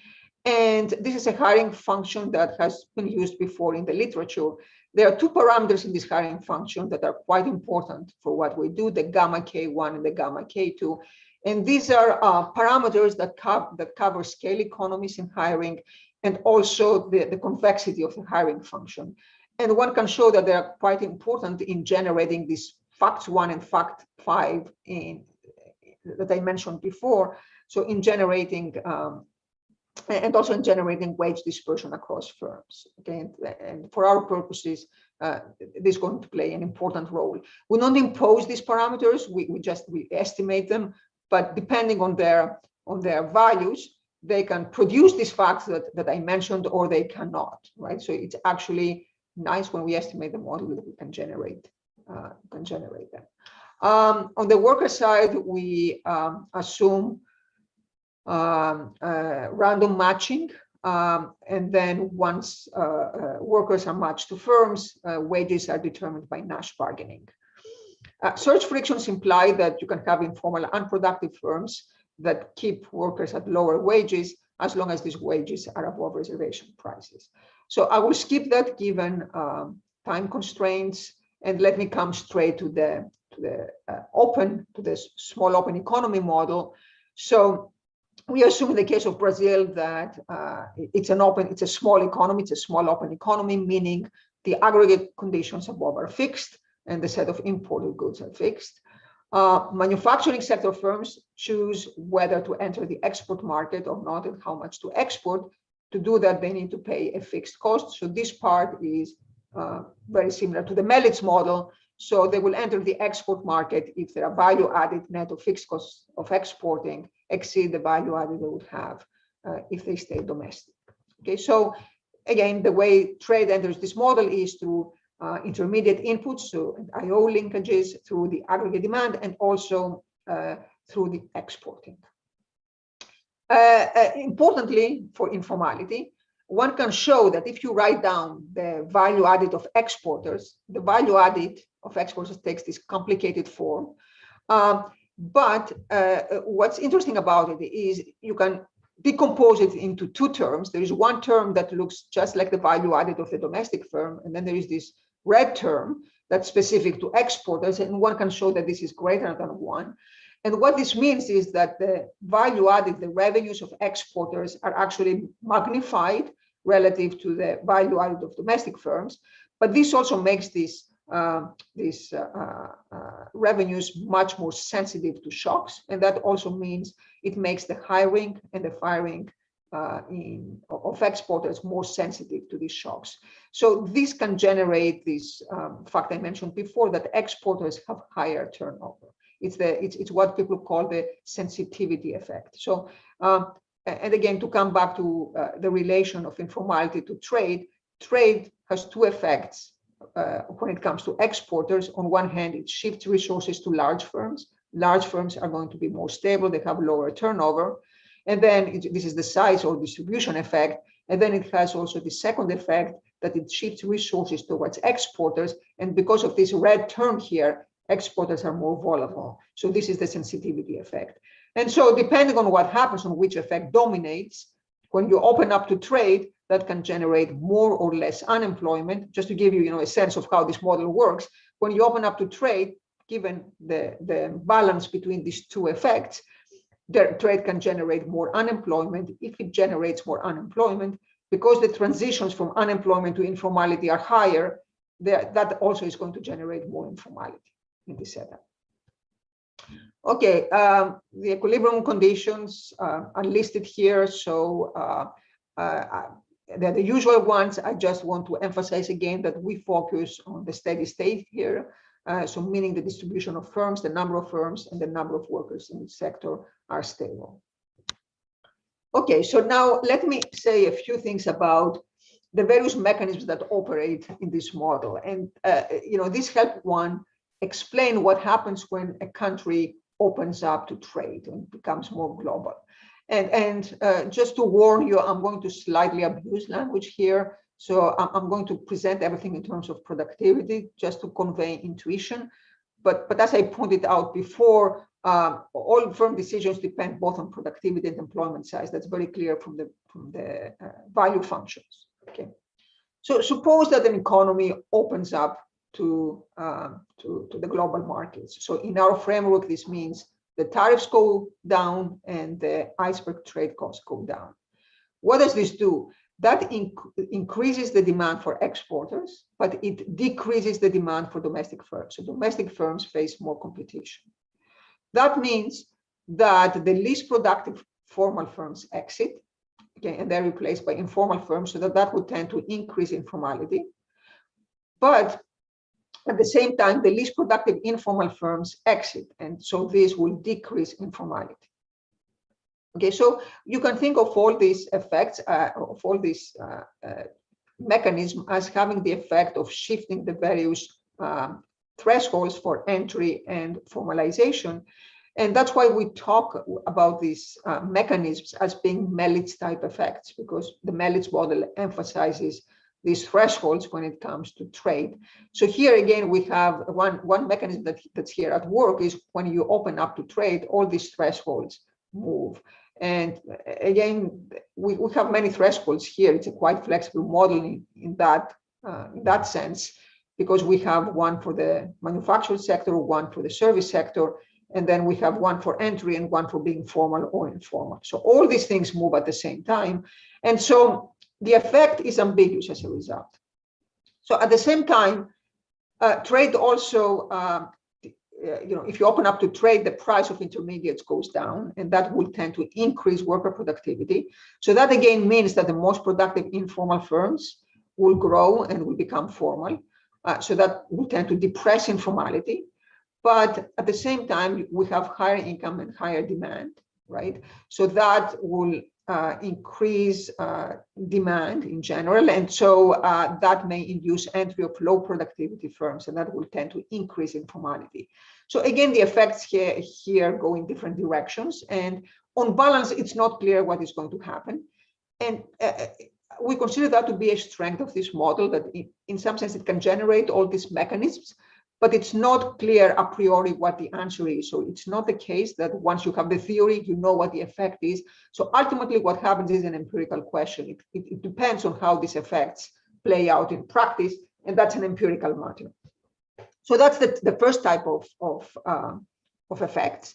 And this is a hiring function that has been used before in the literature. There are two parameters in this hiring function that are quite important for what we do, the gamma K1 and the gamma K2. And these are parameters that cover scale economies in hiring and also the convexity of the hiring function. And one can show that they are quite important in generating these facts 1 and fact 5 that I mentioned before. So in generating and also in generating wage dispersion across firms. Okay, and for our purposes, this is going to play an important role. We don't impose these parameters; we estimate them. But depending on their values, they can produce these facts that I mentioned, or they cannot. Right. So it's actually nice when we estimate the model that we can generate them. On the worker side, we assume random matching, and then once workers are matched to firms, wages are determined by Nash bargaining. Search frictions imply that you can have informal unproductive firms that keep workers at lower wages as long as these wages are above reservation prices. So I will skip that given time constraints, and let me come straight to the small open economy model. So we assume in the case of Brazil that it's a small economy, it's a small open economy, meaning the aggregate conditions above are fixed and the set of imported goods are fixed. Manufacturing sector firms choose whether to enter the export market or not and how much to export. To do that, they need to pay a fixed cost. So this part is very similar to the Melitz model. So they will enter the export market if their value added net of fixed costs of exporting exceed the value added they would have if they stay domestic. Okay, so again, the way trade enters this model is through intermediate inputs, so IO linkages, through the aggregate demand, and also through the exporting. Importantly, for informality, one can show that if you write down the value added of exporters, the value added of exporters takes this complicated form. But what's interesting about it is you can decompose it into two terms. There is one term that looks just like the value added of the domestic firm, and then there is this red term that's specific to exporters, and one can show that this is greater than 1. And what this means is that the value added, the revenues of exporters are actually magnified relative to the value added of domestic firms. But this also makes these revenues much more sensitive to shocks. And that also means it makes the hiring and the firing of exporters more sensitive to these shocks. So this can generate this fact I mentioned before, that exporters have higher turnover. It's what people call the sensitivity effect. So, and again, to come back to the relation of informality to trade, trade has two effects when it comes to exporters. On one hand, it shifts resources to large firms. Large firms are going to be more stable, they have lower turnover. And then this is the size or distribution effect. And then it has also the second effect that it shifts resources towards exporters. And because of this red term here, exporters are more volatile. So this is the sensitivity effect. And so depending on what happens, on which effect dominates, when you open up to trade, that can generate more or less unemployment. Just to give you, a sense of how this model works, when you open up to trade, given the balance between these two effects, the trade can generate more unemployment. If it generates more unemployment, because the transitions from unemployment to informality are higher, that also is going to generate more informality in this setup. Okay, the equilibrium conditions are listed here. So they're the usual ones. I just want to emphasize again that we focus on the steady state here. So meaning the distribution of firms, the number of firms, and the number of workers in the sector are stable. Okay, so now let me say a few things about the various mechanisms that operate in this model. And this help one explain what happens when a country opens up to trade and becomes more global. And just to warn you, I'm going to slightly abuse language here. So I'm going to present everything in terms of productivity, just to convey intuition. But as I pointed out before, all firm decisions depend both on productivity and employment size. That's very clear from the value functions. Okay. So suppose that an economy opens up to the global markets. So in our framework, this means the tariffs go down and the iceberg trade costs go down. What does this do? That increases the demand for exporters, but it decreases the demand for domestic firms. So domestic firms face more competition. That means that the least productive formal firms exit, okay, and they're replaced by informal firms, so that would tend to increase informality. But at the same time, the least productive informal firms exit, and so this will decrease informality. Okay, so you can think of all these effects, of all these mechanisms as having the effect of shifting the various thresholds for entry and formalization. And that's why we talk about these mechanisms as being Melitz type effects, because the Melitz model emphasizes these thresholds when it comes to trade. So here again, we have one mechanism that's here at work is when you open up to trade, all these thresholds move. And again, we have many thresholds here. It's a quite flexible model in that sense, because we have one for the manufacturing sector, one for the service sector, and then we have one for entry and one for being formal or informal. So all these things move at the same time. And so the effect is ambiguous as a result. So at the same time, trade also, if you open up to trade, the price of intermediates goes down, and that will tend to increase worker productivity. So that again means that the most productive informal firms will grow and will become formal. So that will tend to depress informality. But at the same time, we have higher income and higher demand, right? So that will increase demand in general. And so that may induce entry of low productivity firms, and that will tend to increase informality. So again, the effects here go in different directions. And on balance, it's not clear what is going to happen. And we consider that to be a strength of this model, that in some sense it can generate all these mechanisms, but it's not clear a priori what the answer is. So it's not the case that once you have the theory, you know what the effect is. So ultimately what happens is an empirical question. It depends on how these effects play out in practice, and that's an empirical matter. So that's the first type of effects.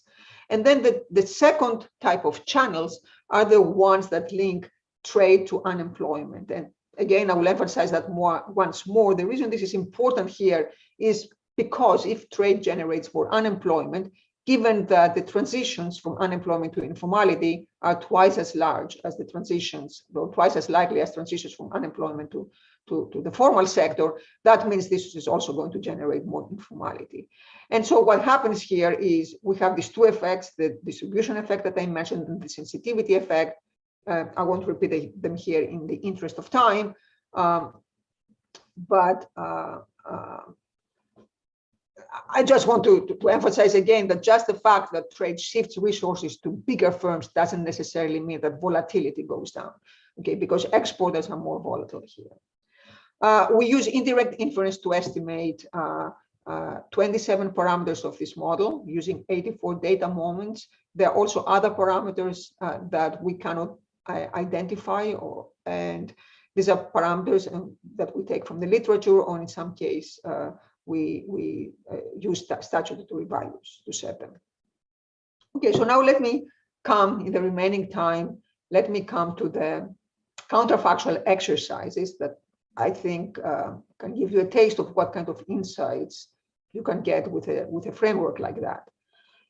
And then the second type of channels are the ones that link trade to unemployment. And again, I will emphasize that once more. The reason this is important here is because if trade generates more unemployment, given that the transitions from unemployment to informality are twice as large as the transitions, or twice as likely as transitions from unemployment to the formal sector, that means this is also going to generate more informality. And so what happens here is we have these two effects, the distribution effect that I mentioned and the sensitivity effect. I won't repeat them here in the interest of time, but I just want to emphasize again that just the fact that trade shifts resources to bigger firms doesn't necessarily mean that volatility goes down, okay, because exporters are more volatile here. We use indirect inference to estimate 27 parameters of this model using 84 data moments. There are also other parameters that we cannot identify, and these are parameters that we take from the literature, or in some case, we use statutory values to set them. Okay, so now let me come, in the remaining time, let me come to the counterfactual exercises that I think can give you a taste of what kind of insights you can get with a framework like that.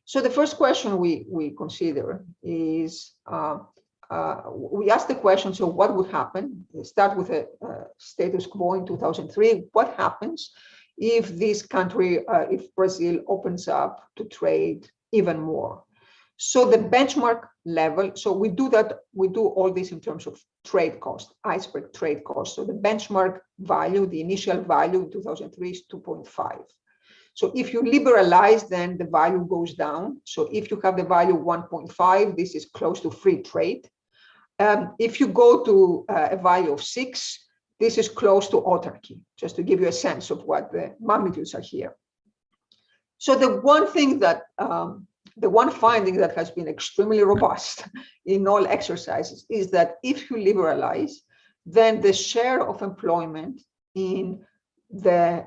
So the first question we consider is, we ask the question, so what would happen? Start with a status quo in 2003. What happens if this country, if Brazil opens up to trade even more? So the benchmark level, so we do all this in terms of trade cost, iceberg trade cost. So the benchmark value, the initial value in 2003 is 2.5. So if you liberalize, then the value goes down. So if you have the value 1.5, this is close to free trade. If you go to a value of 6, this is close to autarky, just to give you a sense of what the magnitudes are here. So the one thing that, the one finding that has been extremely robust in all exercises is that if you liberalize, then the share of employment in the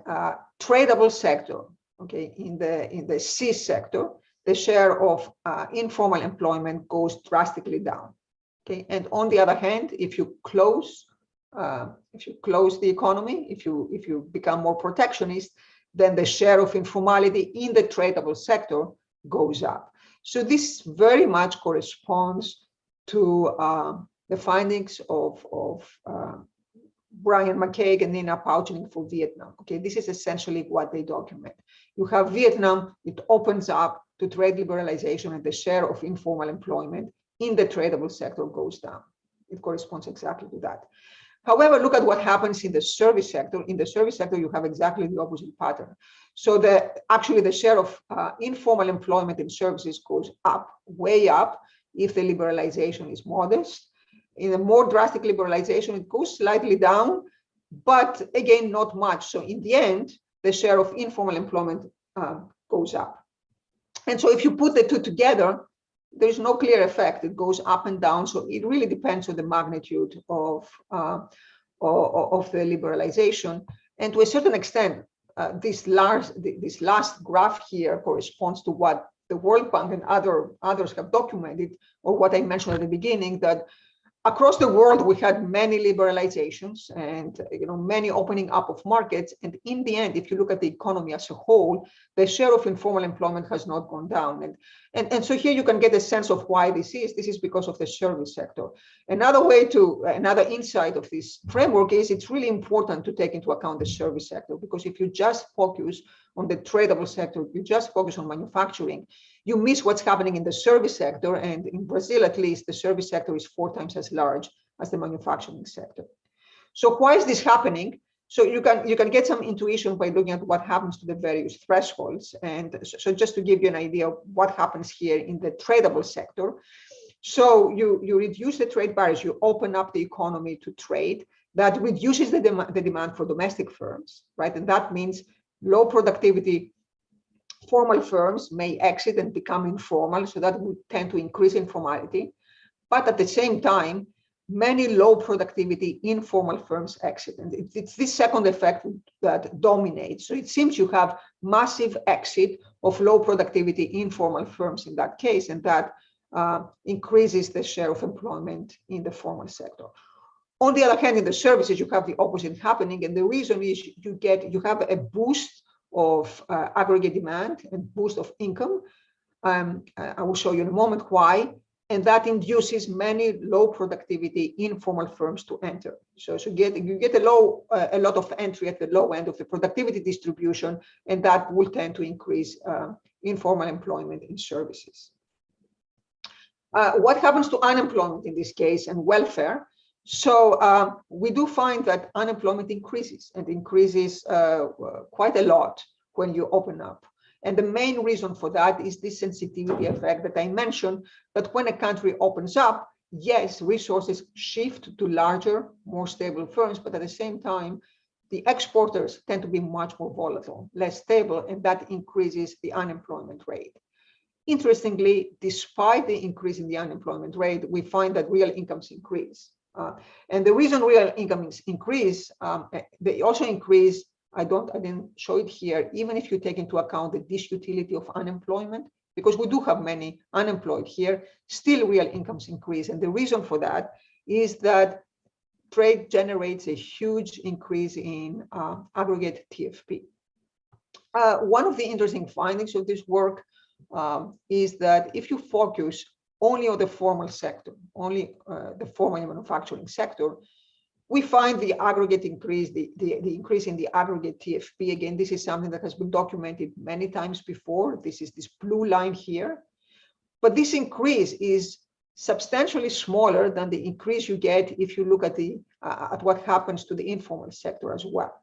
tradable sector, okay, in the C sector, the share of informal employment goes drastically down. Okay, and on the other hand, if you close the economy, if you become more protectionist, then the share of informality in the tradable sector goes up. So this very much corresponds to the findings of Brian McCaig and Nina Pauchening for Vietnam. Okay, this is essentially what they document. You have Vietnam, it opens up to trade liberalization, and the share of informal employment in the tradable sector goes down. It corresponds exactly to that. However, look at what happens in the service sector. In the service sector, you have exactly the opposite pattern. So actually the share of informal employment in services goes up, way up, if the liberalization is modest. In a more drastic liberalization, it goes slightly down, but again, not much. So in the end, the share of informal employment goes up. And so if you put the two together, there is no clear effect. It goes up and down. So it really depends on the magnitude of the liberalization. And to a certain extent, this last graph here corresponds to what the World Bank and others have documented, or what I mentioned at the beginning, that across the world, we had many liberalizations and many opening up of markets. And in the end, if you look at the economy as a whole, the share of informal employment has not gone down. And so here you can get a sense of why this is. This is because of the service sector. Another insight of this framework is it's really important to take into account the service sector, because if you just focus on the tradable sector, you just focus on manufacturing, you miss what's happening in the service sector. And in Brazil, at least, the service sector is 4 times as large as the manufacturing sector. So why is this happening? So you can get some intuition by looking at what happens to the various thresholds. And so just to give you an idea of what happens here in the tradable sector. So you reduce the trade barriers, you open up the economy to trade. That reduces the demand for domestic firms, right? And that means low productivity formal firms may exit and become informal, so that would tend to increase informality. But at the same time, many low productivity informal firms exit. And it's this second effect that dominates. So it seems you have massive exit of low productivity informal firms in that case, and that increases the share of employment in the formal sector. On the other hand, in the services, you have the opposite happening. And the reason is you have a boost of aggregate demand and boost of income. I will show you in a moment why. And that induces many low productivity informal firms to enter. So you get a lot of entry at the low end of the productivity distribution, and that will tend to increase informal employment in services. What happens to unemployment in this case and welfare? So we do find that unemployment increases, and increases quite a lot when you open up. And the main reason for that is this sensitivity effect that I mentioned, that when a country opens up, yes, resources shift to larger, more stable firms, but at the same time, the exporters tend to be much more volatile, less stable, and that increases the unemployment rate. Interestingly, despite the increase in the unemployment rate, we find that real incomes increase. And the reason real incomes increase, they also increase, I didn't show it here, even if you take into account the disutility of unemployment, because we do have many unemployed here, still real incomes increase. And the reason for that is that trade generates a huge increase in aggregate TFP. One of the interesting findings of this work is that if you focus only on the formal sector, only the formal manufacturing sector, we find the aggregate increase, the increase in the aggregate TFP. Again, this is something that has been documented many times before. This is this blue line here. But this increase is substantially smaller than the increase you get if you look at at what happens to the informal sector as well.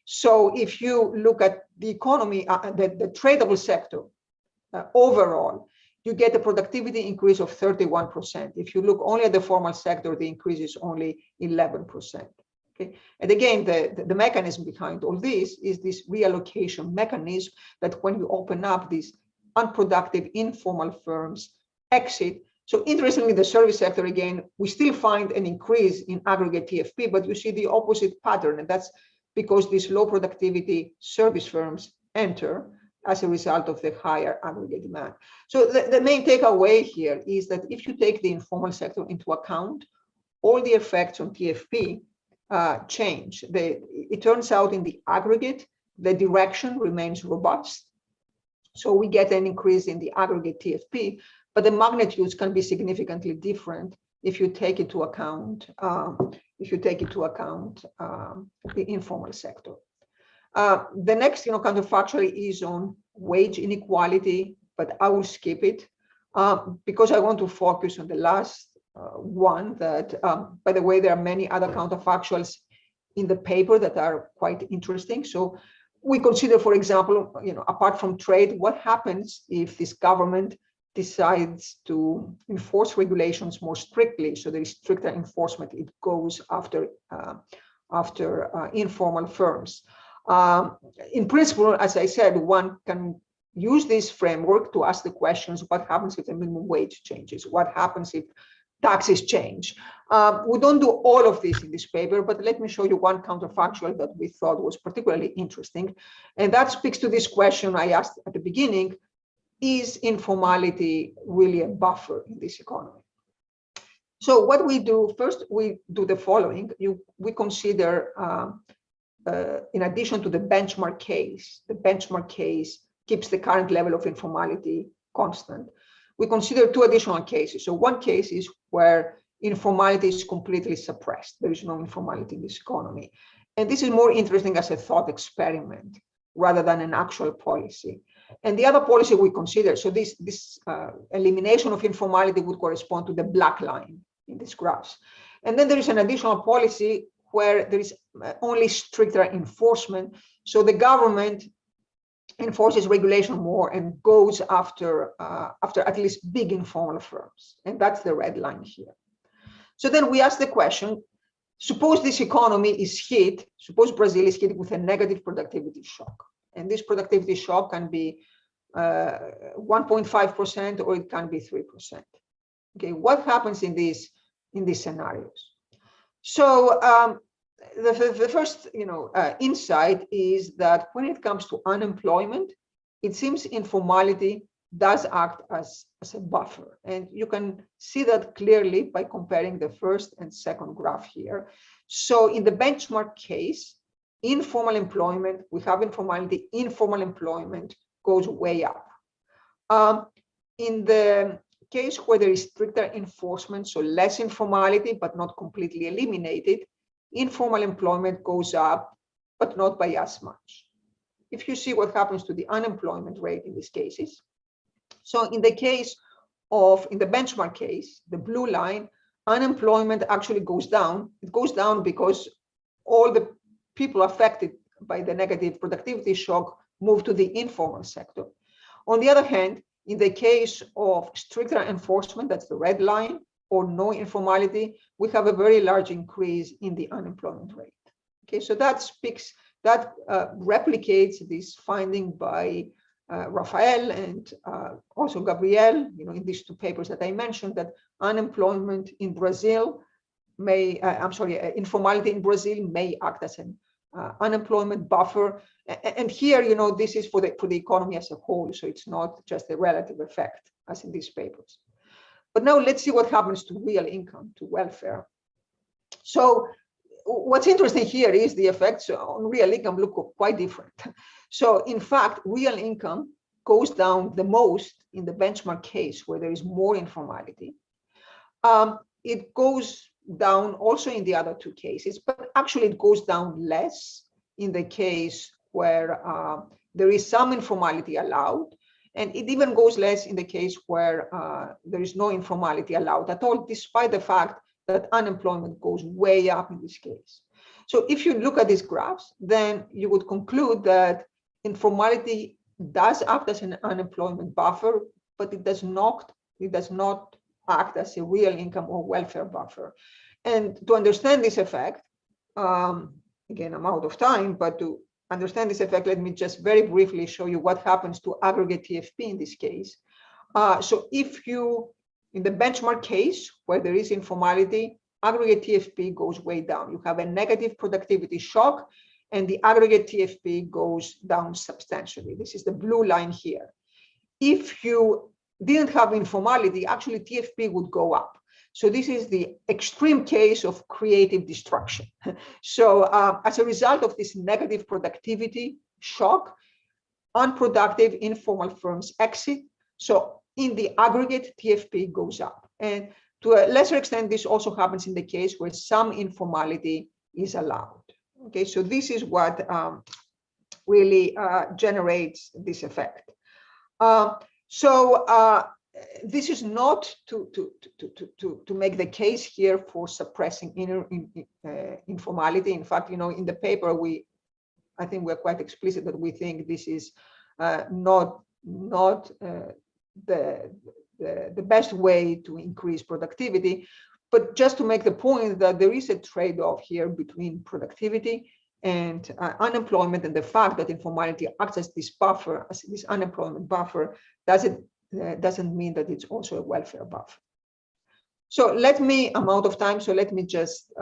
So if you look at the economy, the tradable sector overall, you get a productivity increase of 31%. If you look only at the formal sector, the increase is only 11%. Okay? And again, the mechanism behind all this is this reallocation mechanism that when you open up these unproductive informal firms exit. So interestingly, the service sector, again, we still find an increase in aggregate TFP, but you see the opposite pattern, and that's because these low productivity service firms enter as a result of the higher aggregate demand. So the main takeaway here is that if you take the informal sector into account, all the effects on TFP change. It turns out in the aggregate, the direction remains robust. So we get an increase in the aggregate TFP, but the magnitudes can be significantly different if you take into account the informal sector. The next, counterfactually is on wage inequality, but I will skip it because I want to focus on the last one. That, by the way, there are many other counterfactuals in the paper that are quite interesting. So we consider, for example, apart from trade, what happens if this government decides to enforce regulations more strictly? So there is stricter enforcement. It goes after informal firms. In principle, as I said, one can use this framework to ask the questions: what happens if the minimum wage changes? What happens if taxes change? We don't do all of this in this paper, but let me show you one counterfactual that we thought was particularly interesting. And that speaks to this question I asked at the beginning: is informality really a buffer in this economy? So what we do, first, we do the following. We consider, in addition to the benchmark case keeps the current level of informality constant. We consider two additional cases. So one case is where informality is completely suppressed. There is no informality in this economy. And this is more interesting as a thought experiment rather than an actual policy. And the other policy we consider, so this elimination of informality would correspond to the black line in this graph. And then there is an additional policy where there is only stricter enforcement. So the government enforces regulation more and goes after at least big informal firms. And that's the red line here. So then we ask the question, suppose this economy is hit, suppose Brazil is hit with a negative productivity shock. And this productivity shock can be 1.5% or it can be 3%. Okay, what happens in these scenarios? So the first insight is that when it comes to unemployment, it seems informality does act as a buffer. And you can see that clearly by comparing the first and second graph here. So in the benchmark case, informal employment, we have informality, informal employment goes way up. In the case where there is stricter enforcement, so less informality, but not completely eliminated, informal employment goes up, but not by as much. If you see what happens to the unemployment rate in these cases. So in the benchmark case, the blue line, unemployment actually goes down. It goes down because all the people affected by the negative productivity shock move to the informal sector. On the other hand, in the case of stricter enforcement, that's the red line, or no informality, we have a very large increase in the unemployment rate. Okay, so that replicates this finding by Rafael and also Gabriel, in these two papers that I mentioned, that unemployment in Brazil informality in Brazil may act as an unemployment buffer. And here, this is for the economy as a whole, so it's not just a relative effect as in these papers. But now let's see what happens to real income, to welfare. So what's interesting here is the effects on real income look quite different. So in fact, real income goes down the most in the benchmark case where there is more informality. It goes down also in the other two cases, but actually it goes down less in the case where there is some informality allowed, and it even goes less in the case where there is no informality allowed at all, despite the fact that unemployment goes way up in this case. So if you look at these graphs, then you would conclude that informality does act as an unemployment buffer, but it does not act as a real income or welfare buffer. And to understand this effect, again, I'm out of time, but to understand this effect, let me just very briefly show you what happens to aggregate TFP in this case. So if you, in the benchmark case where there is informality, aggregate TFP goes way down. You have a negative productivity shock, and the aggregate TFP goes down substantially. This is the blue line here. If you didn't have informality, actually TFP would go up. So this is the extreme case of creative destruction. So as a result of this negative productivity shock, unproductive informal firms exit. So in the aggregate, TFP goes up. And to a lesser extent, this also happens in the case where some informality is allowed. Okay, so this is what really generates this effect. This is not to make the case here for suppressing informality. In fact, in the paper, I think we're quite explicit that we think this is not the best way to increase productivity, but just to make the point that there is a trade-off here between productivity and unemployment, and the fact that informality acts as this buffer, as this unemployment buffer, doesn't mean that it's also a welfare buffer. So I'm out of time, so let me just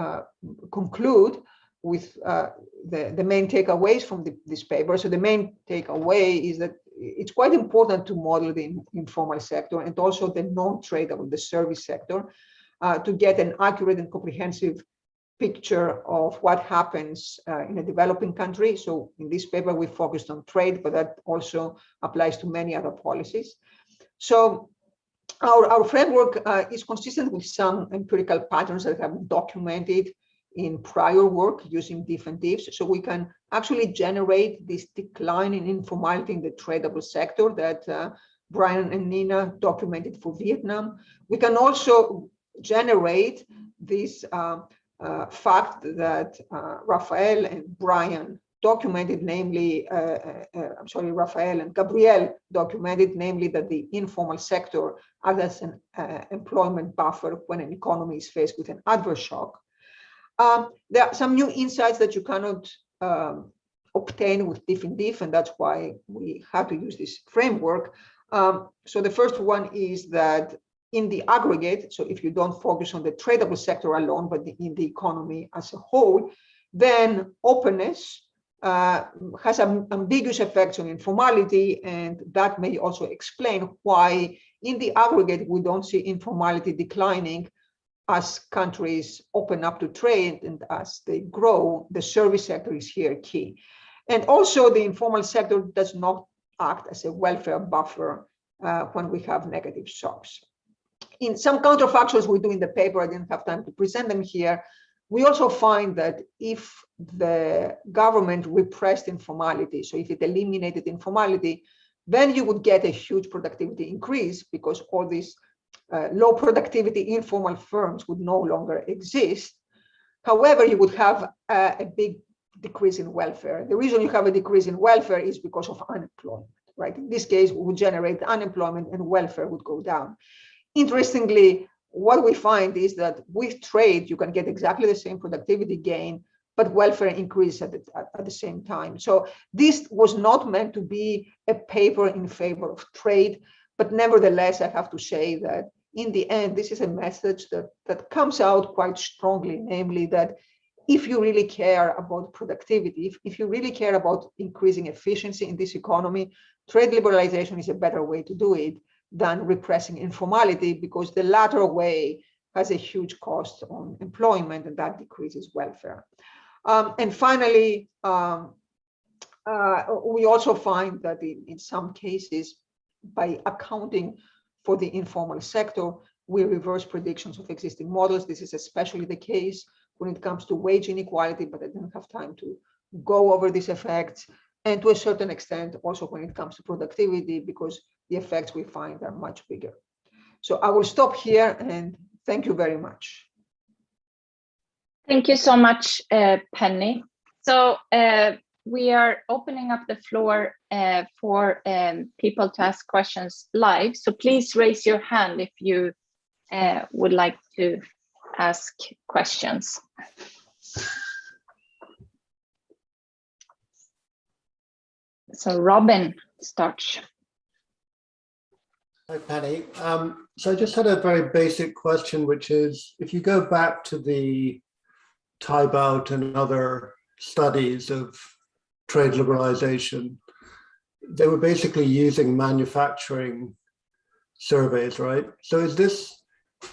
conclude with the main takeaways from this paper. So the main takeaway is that it's quite important to model the informal sector and also the non-tradable, the service sector, to get an accurate and comprehensive picture of what happens in a developing country. So in this paper, we focused on trade, but that also applies to many other policies. So our framework is consistent with some empirical patterns that have been documented in prior work using different VDEVs. So we can actually generate this decline in informality in the tradable sector that Brian and Nina documented for Vietnam. We can also generate this fact that Rafael and Brian documented, namely, Rafael and Gabriel documented, namely that the informal sector acts as an employment buffer when an economy is faced with an adverse shock. There are some new insights that you cannot obtain with different VDEV, and that's why we have to use this framework. So the first one is that in the aggregate, so if you don't focus on the tradable sector alone, but in the economy as a whole, then openness has ambiguous effects on informality, and that may also explain why in the aggregate we don't see informality declining as countries open up to trade, and as they grow, the service sector is here key. And also the informal sector does not act as a welfare buffer when we have negative shocks. In some counterfactuals we do in the paper, I didn't have time to present them here, we also find that if the government repressed informality, so if it eliminated informality, then you would get a huge productivity increase because all these low productivity informal firms would no longer exist. However, you would have a big decrease in welfare. The reason you have a decrease in welfare is because of unemployment, right? In this case, we would generate unemployment and welfare would go down. Interestingly, what we find is that with trade, you can get exactly the same productivity gain, but welfare increase at the same time. So this was not meant to be a paper in favor of trade, but nevertheless, I have to say that in the end, this is a message that comes out quite strongly, namely that if you really care about productivity, if you really care about increasing efficiency in this economy, trade liberalization is a better way to do it than repressing informality, because the latter way has a huge cost on employment, and that decreases welfare. And finally, we also find that in some cases, by accounting for the informal sector, we reverse predictions of existing models. This is especially the case when it comes to wage inequality, but I didn't have time to go over these effects. And to a certain extent, also when it comes to productivity, because the effects we find are much bigger. So I will stop here and thank you very much. Thank you so much, Penny. So we are opening up the floor for people to ask questions live. So please raise your hand if you would like to ask questions. So Robin starts. Hi, Penny. So I just had a very basic question, which is, if you go back to the Thibaut and other studies of trade liberalization, they were basically using manufacturing surveys, right? So is this,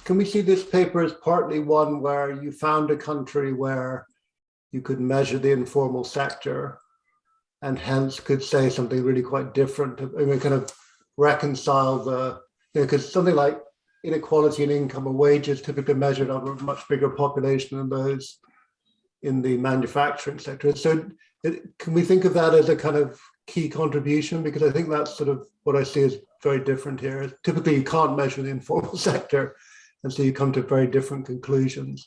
can we see this paper as partly one where you found a country where you could measure the informal sector and hence could say something really quite different? I mean, kind of reconcile the, because something like inequality in income or wages typically measured over a much bigger population than those in the manufacturing sector. So can we think of that as a kind of key contribution? Because I think that's sort of what I see as very different here. Typically, you can't measure the informal sector, and so you come to very different conclusions.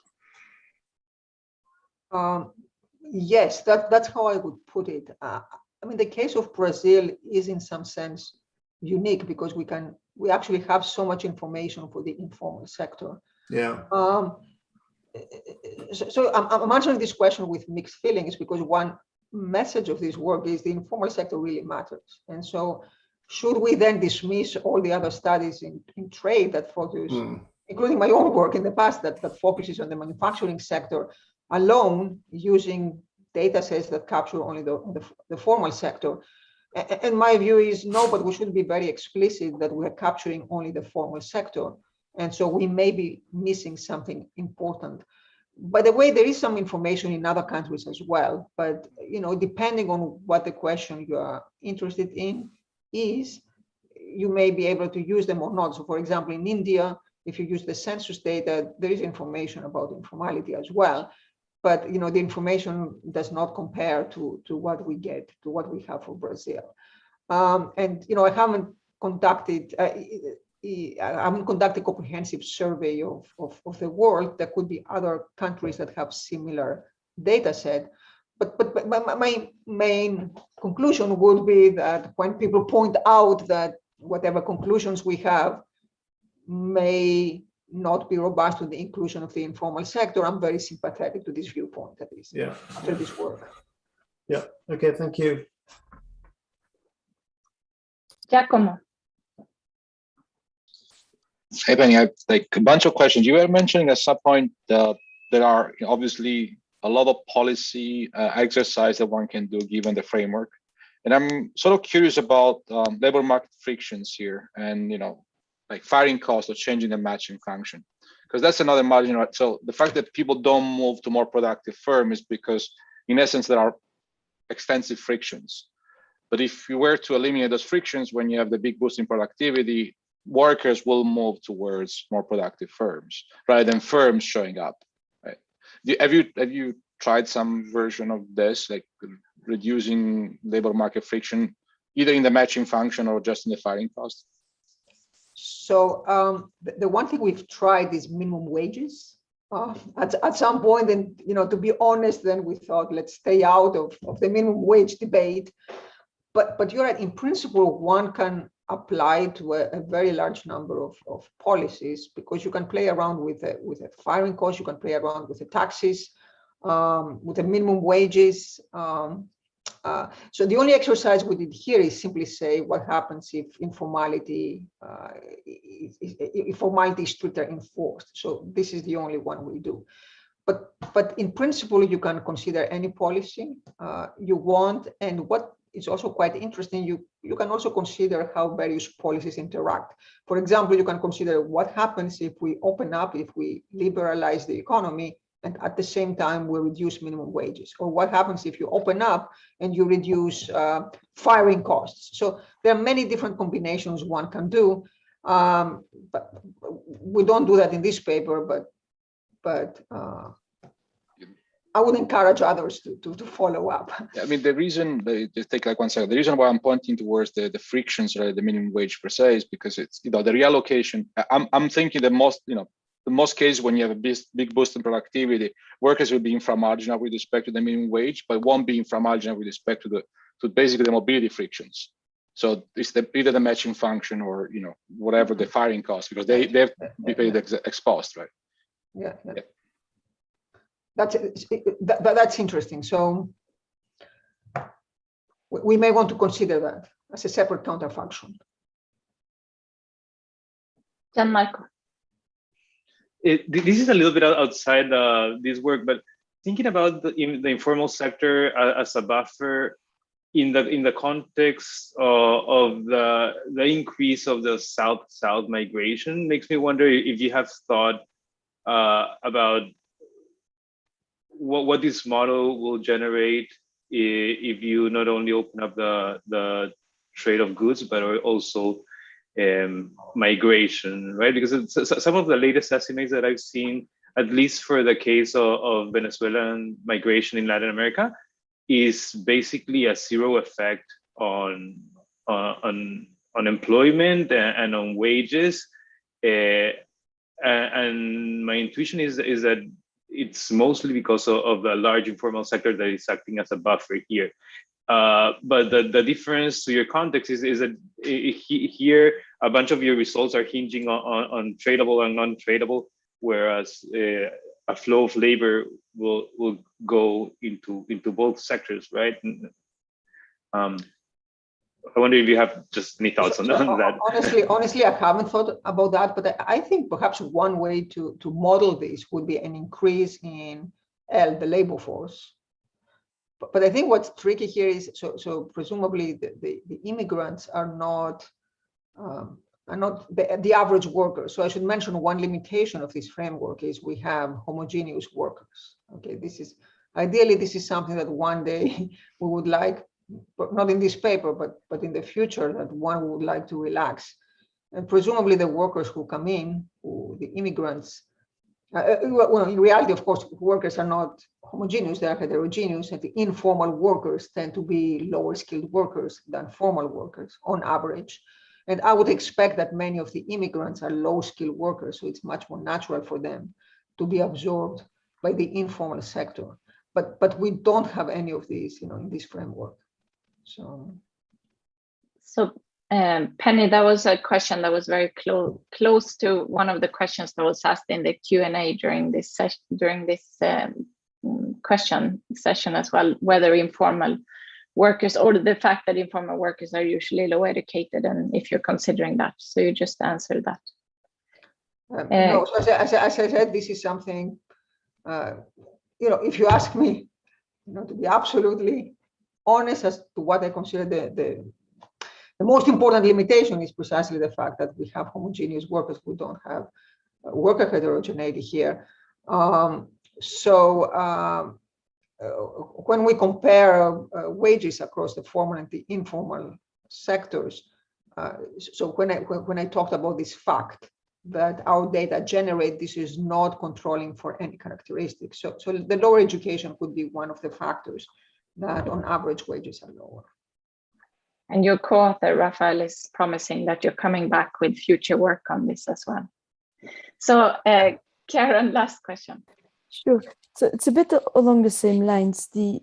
Yes, that's how I would put it. I mean, the case of Brazil is in some sense unique because we actually have so much information for the informal sector. Yeah. So I'm answering this question with mixed feelings because one message of this work is the informal sector really matters. And so should we then dismiss all the other studies in trade that focus, including my own work in the past that focuses on the manufacturing sector alone using data sets that capture only the formal sector? And my view is no, but we should be very explicit that we are capturing only the formal sector. And so we may be missing something important. By the way, there is some information in other countries as well, but depending on what the question you are interested in is, you may be able to use them or not. So for example, in India, if you use the census data, there is information about informality as well. But the information does not compare to what we get, to what we have for Brazil. And I haven't conducted a comprehensive survey of the world. There could be other countries that have similar data set. But my main conclusion would be that when people point out that whatever conclusions we have may not be robust with the inclusion of the informal sector, I'm very sympathetic to this viewpoint, at least after this work. Yeah, okay, thank you. Giacomo. Hey, Penny, I have like a bunch of questions. You were mentioning at some point that there are obviously a lot of policy exercise that one can do given the framework. And I'm sort of curious about labor market frictions here and, like firing costs or changing the matching function, because that's another margin. Right? So the fact that people don't move to more productive firm is because in essence, there are extensive frictions. But if you were to eliminate those frictions, when you have the big boost in productivity, workers will move towards more productive firms rather than firms showing up. Right? Have you tried some version of this, like reducing labor market friction, either in the matching function or just in the firing cost? So the one thing we've tried is minimum wages. At some point, and to be honest, then we thought let's stay out of the minimum wage debate. But you're right. In principle, one can apply to a very large number of policies because you can play around with a firing cost, you can play around with the taxes, with the minimum wages. So the only exercise we did here is simply say what happens if informality is strictly enforced. So this is the only one we do. but in principle, you can consider any policy you want. And what is also quite interesting, you can also consider how various policies interact. For example, you can consider what happens if we open up, if we liberalize the economy, and at the same time we reduce minimum wages, or what happens if you open up and you reduce firing costs. So there are many different combinations one can do, but we don't do that in this paper, but I would encourage others to follow up. I mean, the reason, just take like 1 second, the reason why I'm pointing towards the frictions, right, the minimum wage per se, is because it's, the reallocation. I'm thinking the most cases when you have a big boost in productivity, workers will be inframarginal with respect to the minimum wage, but won't be inframarginal with respect to basically the mobility frictions. So it's either the matching function or whatever the firing cost, because they have to be paid ex post, right? Yeah. That's interesting. So we may want to consider that as a separate counterfactual. Gianmarco. This is a little bit outside this work, but thinking about the informal sector as a buffer in the context of the increase of the south-south migration makes me wonder if you have thought about what this model will generate if you not only open up the trade of goods, but also migration, right? Because some of the latest estimates that I've seen, at least for the case of Venezuelan migration in Latin America, is basically a zero effect on employment and on wages. And my intuition is that it's mostly because of the large informal sector that is acting as a buffer here. But the difference to your context is that here a bunch of your results are hinging on tradable and non-tradable, whereas a flow of labor will go into both sectors, right? I wonder if you have just any thoughts on that. Honestly, I haven't thought about that, but I think perhaps one way to model this would be an increase in the labor force. But I think what's tricky here is, so presumably the immigrants are not the average worker. So I should mention one limitation of this framework is we have homogeneous workers. Okay, ideally this is something that one day we would like, but not in this paper, but in the future, that one would like to relax. And presumably the workers who come in, the immigrants, well, in reality, of course, workers are not homogeneous, they are heterogeneous, and the informal workers tend to be lower skilled workers than formal workers on average. And I would expect that many of the immigrants are low skilled workers, so it's much more natural for them to be absorbed by the informal sector. But we don't have any of these, in this framework. So Penny, that was a question that was very close to one of the questions that was asked in the Q&A during this question session as well, whether informal workers, or the fact that informal workers are usually low educated, and if you're considering that. So you just answered that. No, as I said, this is something, if you ask me, to be absolutely honest as to what I consider the most important limitation is precisely the fact that we have homogeneous workers. We don't have worker heterogeneity here. When we compare wages across the formal and the informal sectors, so when I talked about this fact that our data generate, this is not controlling for any characteristics. So the lower education could be one of the factors that on average wages are lower. And your co-author, Rafael, is promising that you're coming back with future work on this as well. So Karen, last question. Sure. So it's a bit along the same lines. I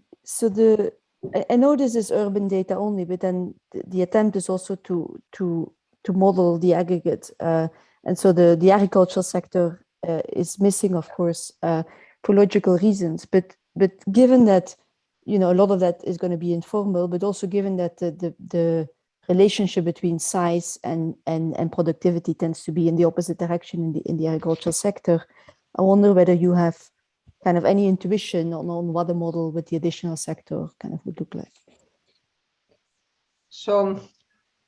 know this is urban data only, but then the attempt is also to model the aggregate. And so the agricultural sector is missing, of course, for logical reasons. But given that, a lot of that is going to be informal, but also given that the relationship between size and productivity tends to be in the opposite direction in the agricultural sector, I wonder whether you have kind of any intuition on what a model with the additional sector kind of would look like? So,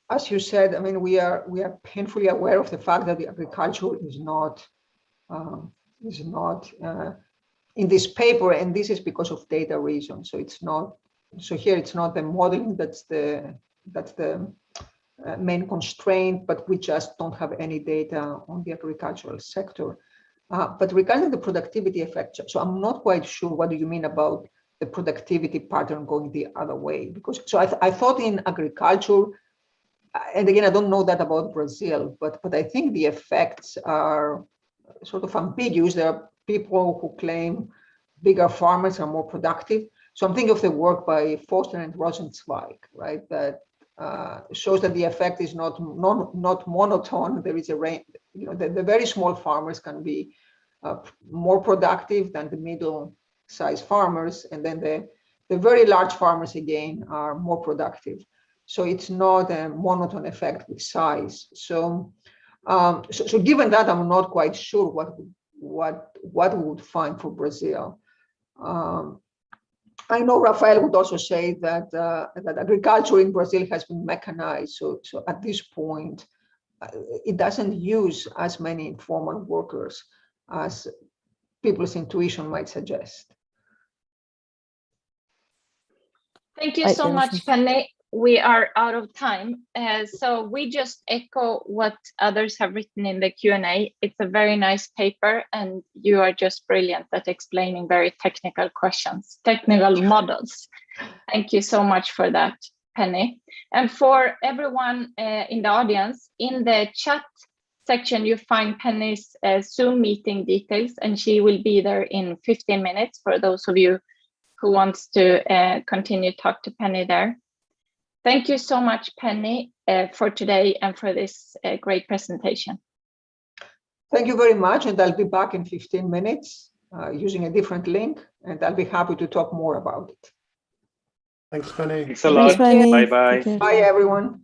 as you said, I mean, we are painfully aware of the fact that the agriculture is not in this paper, and this is because of data reasons. So it's not. So here it's not the modeling that's the main constraint, but we just don't have any data on the agricultural sector. But regarding the productivity effect, so I'm not quite sure what do you mean about the productivity pattern going the other way, because so I thought in agriculture, and again, I don't know that about Brazil, but I think the effects are sort of ambiguous. There are people who claim bigger farmers are more productive. So I'm thinking of the work by Foster and Rosenzweig, right? That shows that the effect is not monotone. There is a range. You know, the very small farmers can be more productive than the middle-sized farmers, and then the very large farmers again are more productive. So it's not a monotone effect with size. So given that, I'm not quite sure what we would find for Brazil. I know Rafael would also say that that agriculture in Brazil has been mechanized. So at this point, it doesn't use as many informal workers as people's intuition might suggest. Thank you so much, Penny. We are out of time. So we just echo what others have written in the Q&A. It's a very nice paper, and you are just brilliant at explaining very technical questions, technical models. Thank you so much for that, Penny. And for everyone in the audience, in the chat section, you find Penny's Zoom meeting details, and she will be there in 15 minutes for those of you who wants to continue to talk to Penny there. Thank you so much, Penny, for today and for this great presentation. Thank you very much, and I'll be back in 15 minutes using a different link, and I'll be happy to talk more about it. Thanks, Penny. Thanks a lot. Thanks, Penny. Bye-bye. Bye, everyone.